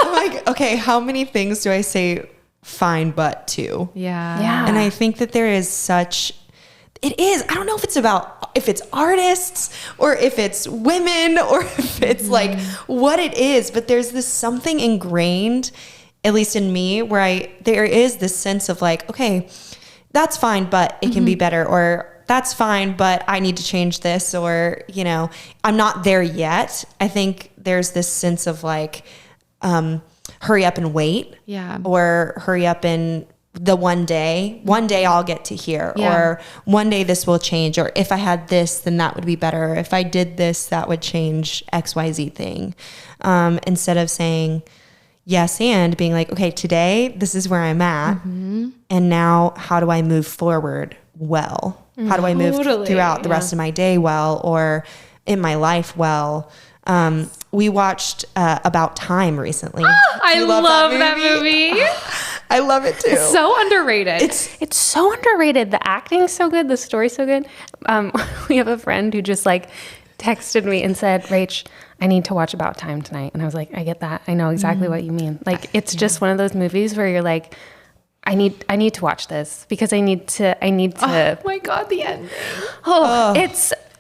I'm like, okay, how many things do I say fine but to? Yeah. Yeah. And I think that there is such, it is, I don't know if it's about, if it's artists or if it's women or if it's like what it is, but there's this something ingrained, at least in me, where there is this sense of like, okay, that's fine, but it can be better, or that's fine, but I need to change this, or, you know, I'm not there yet. I think there's this sense of like, hurry up and wait. Yeah. Or hurry up and the one day I'll get to here, Yeah. or one day this will change, or if I had this, then that would be better. Or if I did this, that would change XYZ thing. Instead of saying yes and being like, okay, today, this is where I'm at. And now how do I move forward well? How do I move Totally. throughout the rest of my day well, or in my life well? We watched About Time recently. I You love that movie. I love it too. So underrated. It's so underrated. The acting's so good. The story's so good. We have a friend who just like texted me and said, Rach, I need to watch About Time tonight. And I was like, I get that. I know exactly what you mean. Like, it's just one of those movies where you're like, I need to watch this because I need to. oh my God, the ending.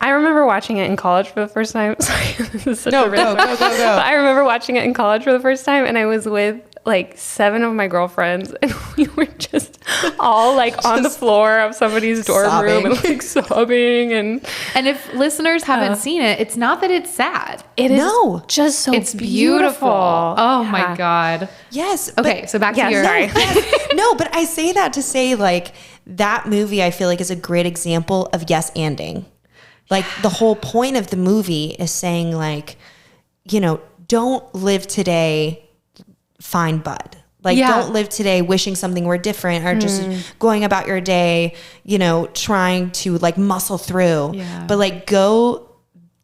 I remember watching it in college for the first time. Sorry, this is such a go. But I remember watching it in college for the first time, and I was with like 7 of my girlfriends, and we were just all like on the floor of somebody's dorm room and like sobbing. And if listeners haven't seen it, it's not that it's sad. it is No. just so It's beautiful. Oh my Yeah. God. Yes. Okay, so back to Yeah, your. sorry. No, but I say that to say like that movie I feel like is a great example of yes anding. Like the whole point of the movie is saying like, you know, don't live today fine bud. Like Yeah. don't live today wishing something were different, or just going about your day, you know, trying to like muscle through. Yeah. But like go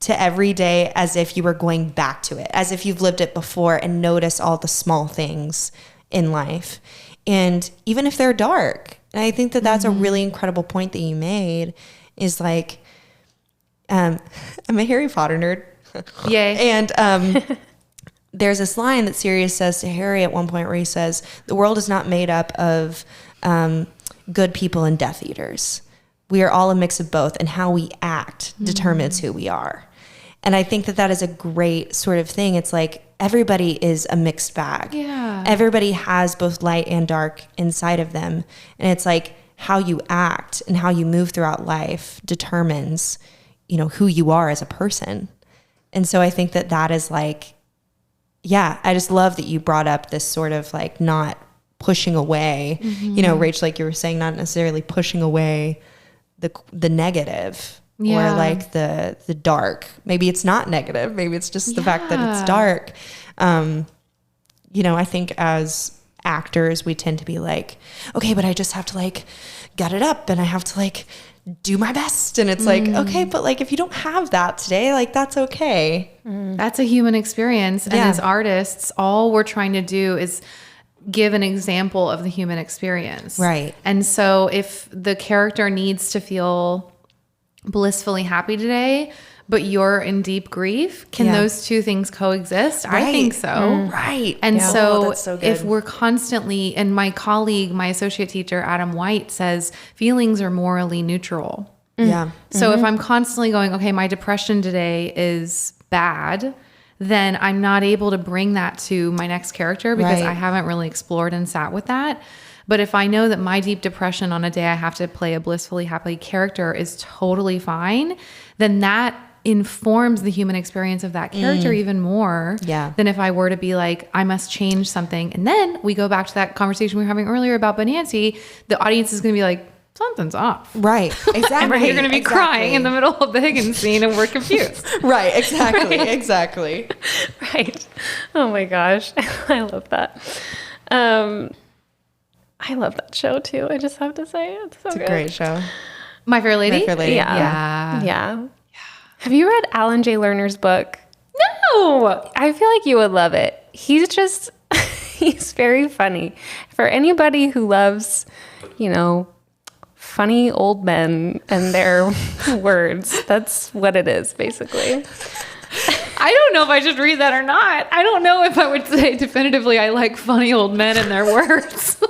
to every day as if you were going back to it, as if you've lived it before, and notice all the small things in life. And even if they're dark, and I think that that's a really incredible point that you made, is like, I'm a Harry Potter nerd. Yay. And there's this line that Sirius says to Harry at one point where he says, the world is not made up of good people and Death Eaters. We are all a mix of both, and how we act determines who we are. And I think that that is a great sort of thing. It's like everybody is a mixed bag. Yeah. Everybody has both light and dark inside of them. And it's like how you act and how you move throughout life determines, you know, who you are as a person. And so I think that that is like, yeah, I just love that you brought up this sort of like not pushing away, you know, Rach, like you were saying, not necessarily pushing away the negative. Yeah. Or like the dark. Maybe it's not negative. Maybe it's just the fact that it's dark. You know, I think as actors, we tend to be like, okay, but I just have to like gut it up, and I have to like do my best. And it's like, okay, but like if you don't have that today, like that's okay. That's a human experience. And Yeah. as artists, all we're trying to do is give an example of the human experience. Right. And so if the character needs to feel blissfully happy today, but you're in deep grief, can Yeah. those two things coexist? I Right. think so. Right. And Yeah. so, Oh, that's so good. if we're constantly, and my colleague, my associate teacher, Adam White, says feelings are morally neutral. Yeah. So if I'm constantly going, okay, my depression today is bad, then I'm not able to bring that to my next character because Right. I haven't really explored and sat with that. But if I know that my deep depression on a day I have to play a blissfully happy character is totally fine, then that informs the human experience of that character even more Yeah. than if I were to be like, I must change something. And then we go back to that conversation we were having earlier about Benancy. The audience is going to be like, something's off. Right. Exactly. You're going to be crying in the middle of the Higgins scene and we're confused. Right. Exactly. Exactly. Right. Oh my gosh. I love that. I love that show too. I just have to say it's so It's a good. great show. My Fair Lady? My Fair Lady. Yeah. Have you read Alan J. Lerner's book? No. I feel like you would love it. He's very funny. For anybody who loves, funny old men and their words, that's what it is, basically. I don't know if I should read that or not. I don't know if I would say definitively I like funny old men and their words.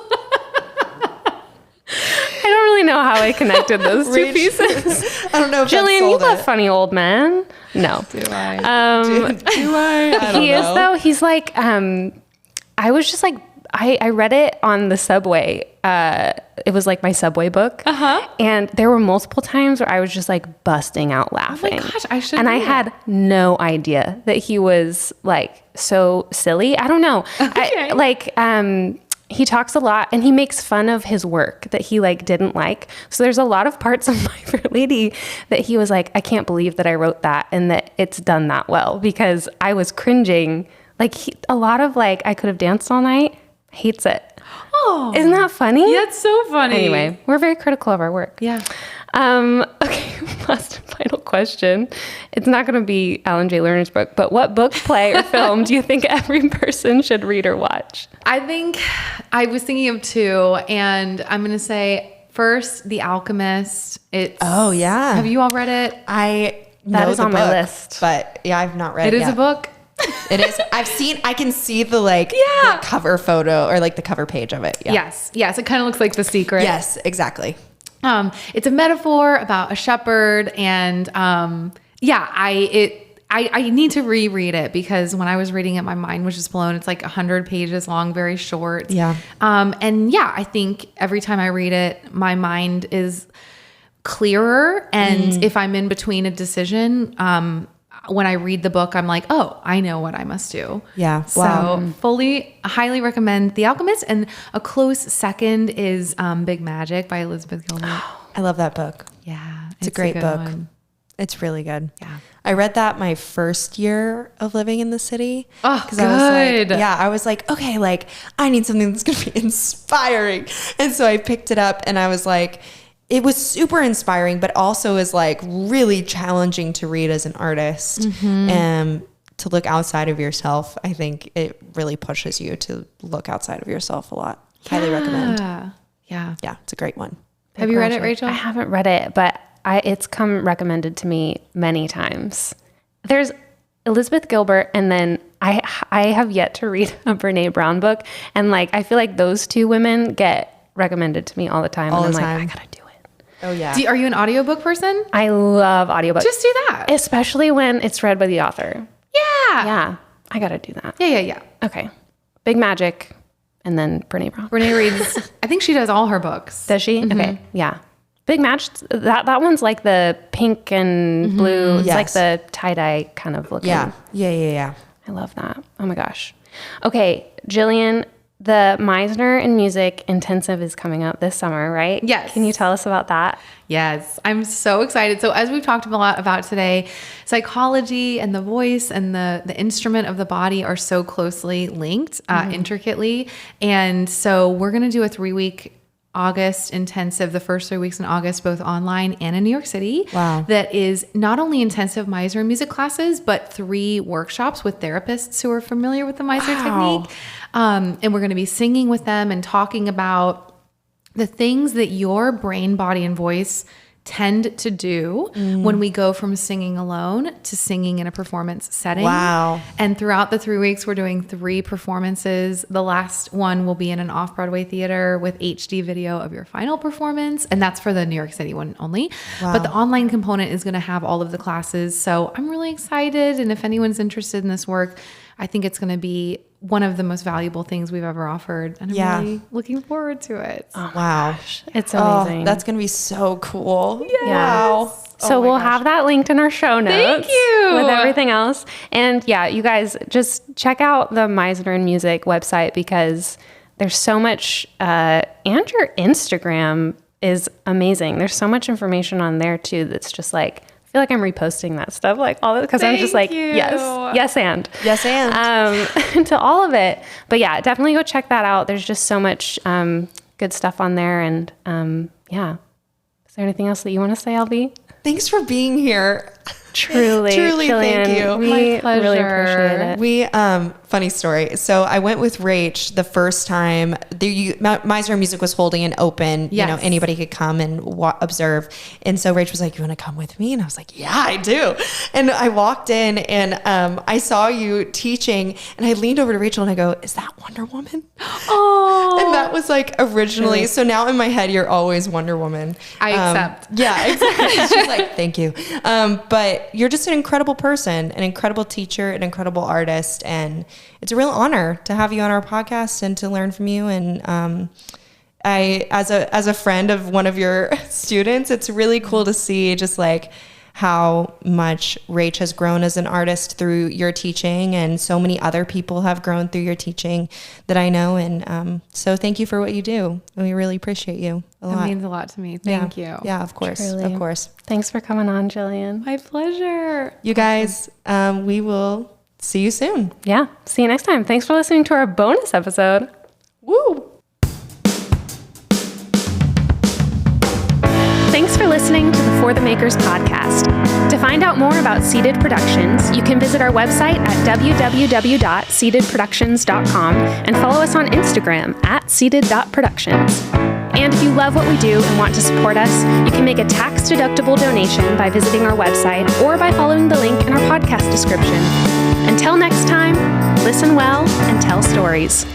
I don't really know how I connected those two pieces. I don't know if Jillian, you love it. funny old men. No. Do I? Do I? I don't He know. is, though. He's like, I was just like, I read it on the subway. It was like my subway book. And there were multiple times where I was just like busting out laughing. Oh my gosh, I should And I read it. had no idea that he was like so silly. I don't know. Okay. He talks a lot and he makes fun of his work that he like didn't like. So there's a lot of parts of My Fair Lady that he was like, I can't believe that I wrote that and that it's done that well, because I was cringing. Like a lot of like, I could have danced all night. Hates it. Oh. Isn't that funny? Yeah, it's so funny. Anyway, we're very critical of our work. Yeah. Okay, last and final question. It's not going to be Alan J. Lerner's book, but what book, play, or film do you think every person should read or watch? I think I was thinking of two, and I'm going to say first, The Alchemist. Oh, yeah. Have you all read it? I That know is the on my book, list. but yeah, I've not read It it. is a book. It is. I can see the the cover photo or like the cover page of it. Yeah. Yes. It kind of looks like The Secret. Yes, exactly. It's a metaphor about a shepherd, and I need to reread it because when I was reading it, my mind was just blown. It's like 100 pages long, very short. Yeah. I think every time I read it, my mind is clearer. And if I'm in between a decision, when I read the book, I'm like, oh, I know what I must do. Yeah. So Wow. highly recommend The Alchemist. And a close second is Big Magic by Elizabeth Gilbert. I love that book. Yeah. It's a great good book. one. It's really good. Yeah. I read that my first year of living in the city. Oh, 'Cause I good. I was like, okay, like I need something that's going to be inspiring. And so I picked it up and I was like, it was super inspiring, but also is like really challenging to read as an artist. And to look outside of yourself, I think it really pushes you to look outside of yourself a lot. Highly recommend. Yeah. Yeah, it's a great one. Have you read it, Rachel? I haven't read it, but it's come recommended to me many times. There's Elizabeth Gilbert, and then I have yet to read a Brene Brown book, and like I feel like those two women get recommended to me all the time. All and the I'm time. like, I gotta do it. Oh yeah. Are you an audiobook person? I love audiobooks. Just do that. Especially when it's read by the author. Yeah. Yeah, I gotta do that. Yeah. Okay. Big Magic, and then Brene Brown. Renee reads, I think she does all her books. Does she? Okay. Yeah. Big Match. That one's like the pink and blue. It's like Yes. the tie-dye kind of looking. Yeah. I love that. Oh my gosh. Okay, Jillian, the Meisner in Music Intensive is coming up this summer, right? Yes. Can you tell us about that? Yes, I'm so excited. So as we've talked a lot about today, psychology and the voice and the instrument of the body are so closely linked, intricately. And so we're going to do a 3-week August intensive, the first 3 weeks in August, both online and in New York City. Wow. That is not only intensive Meisner music classes, but 3 workshops with therapists who are familiar with the Meisner technique. And we're going to be singing with them and talking about the things that your brain, body, and voice tend to do when we go from singing alone to singing in a performance setting. Wow. And throughout the 3 weeks, we're doing 3 performances. The last one will be in an off-Broadway theater with HD video of your final performance. And that's for the New York City one only. Wow. But the online component is going to have all of the classes. So I'm really excited. And if anyone's interested in this work, I think it's going to be one of the most valuable things we've ever offered. And I'm really looking forward to it. Wow. It's amazing. Oh, that's going to be so cool. Yeah. Wow. So we'll have that linked in our show notes. Thank you. With everything else. And yeah, you guys just check out the Meisner in Music website because there's so much, and your Instagram is amazing. There's so much information on there too that's just like, I feel like I'm reposting that stuff like all because I'm just like, Thank you. yes and. Yes, and. To all of it. But yeah, definitely go check that out. There's just so much good stuff on there. And it's Is there anything else that you want to say, LB? Thanks for being here. Truly, thank Jillian, you. We My pleasure. really appreciate it. We, funny story. So I went with Rach the first time Meisner Music was holding an open, Yes. anybody could come and observe. And so Rach was like, you want to come with me? And I was like, yeah, I do. And I walked in and I saw you teaching and I leaned over to Rachel and I go, is that Wonder Woman? Oh, And that was like originally. So now in my head, you're always Wonder Woman. I accept. Yeah, exactly. She's like, thank you. But you're just an incredible person, an incredible teacher, an incredible artist. And it's a real honor to have you on our podcast and to learn from you. And I, as a friend of one of your students, it's really cool to see just like how much Rach has grown as an artist through your teaching, and so many other people have grown through your teaching that I know. And so thank you for what you do. We really appreciate you a lot. That means a lot to me. Thank you. Yeah, of course. Truly. Of course. Thanks for coming on, Jillian. My pleasure. You guys, we will see you soon. Yeah. See you next time. Thanks for listening to our bonus episode. Woo! Thanks for listening to the For the Makers podcast. To find out more about Seated Productions, you can visit our website at www.seatedproductions.com and follow us on Instagram at seated.productions. And if you love what we do and want to support us, you can make a tax-deductible donation by visiting our website or by following the link in our podcast description. Until next time, listen well and tell stories.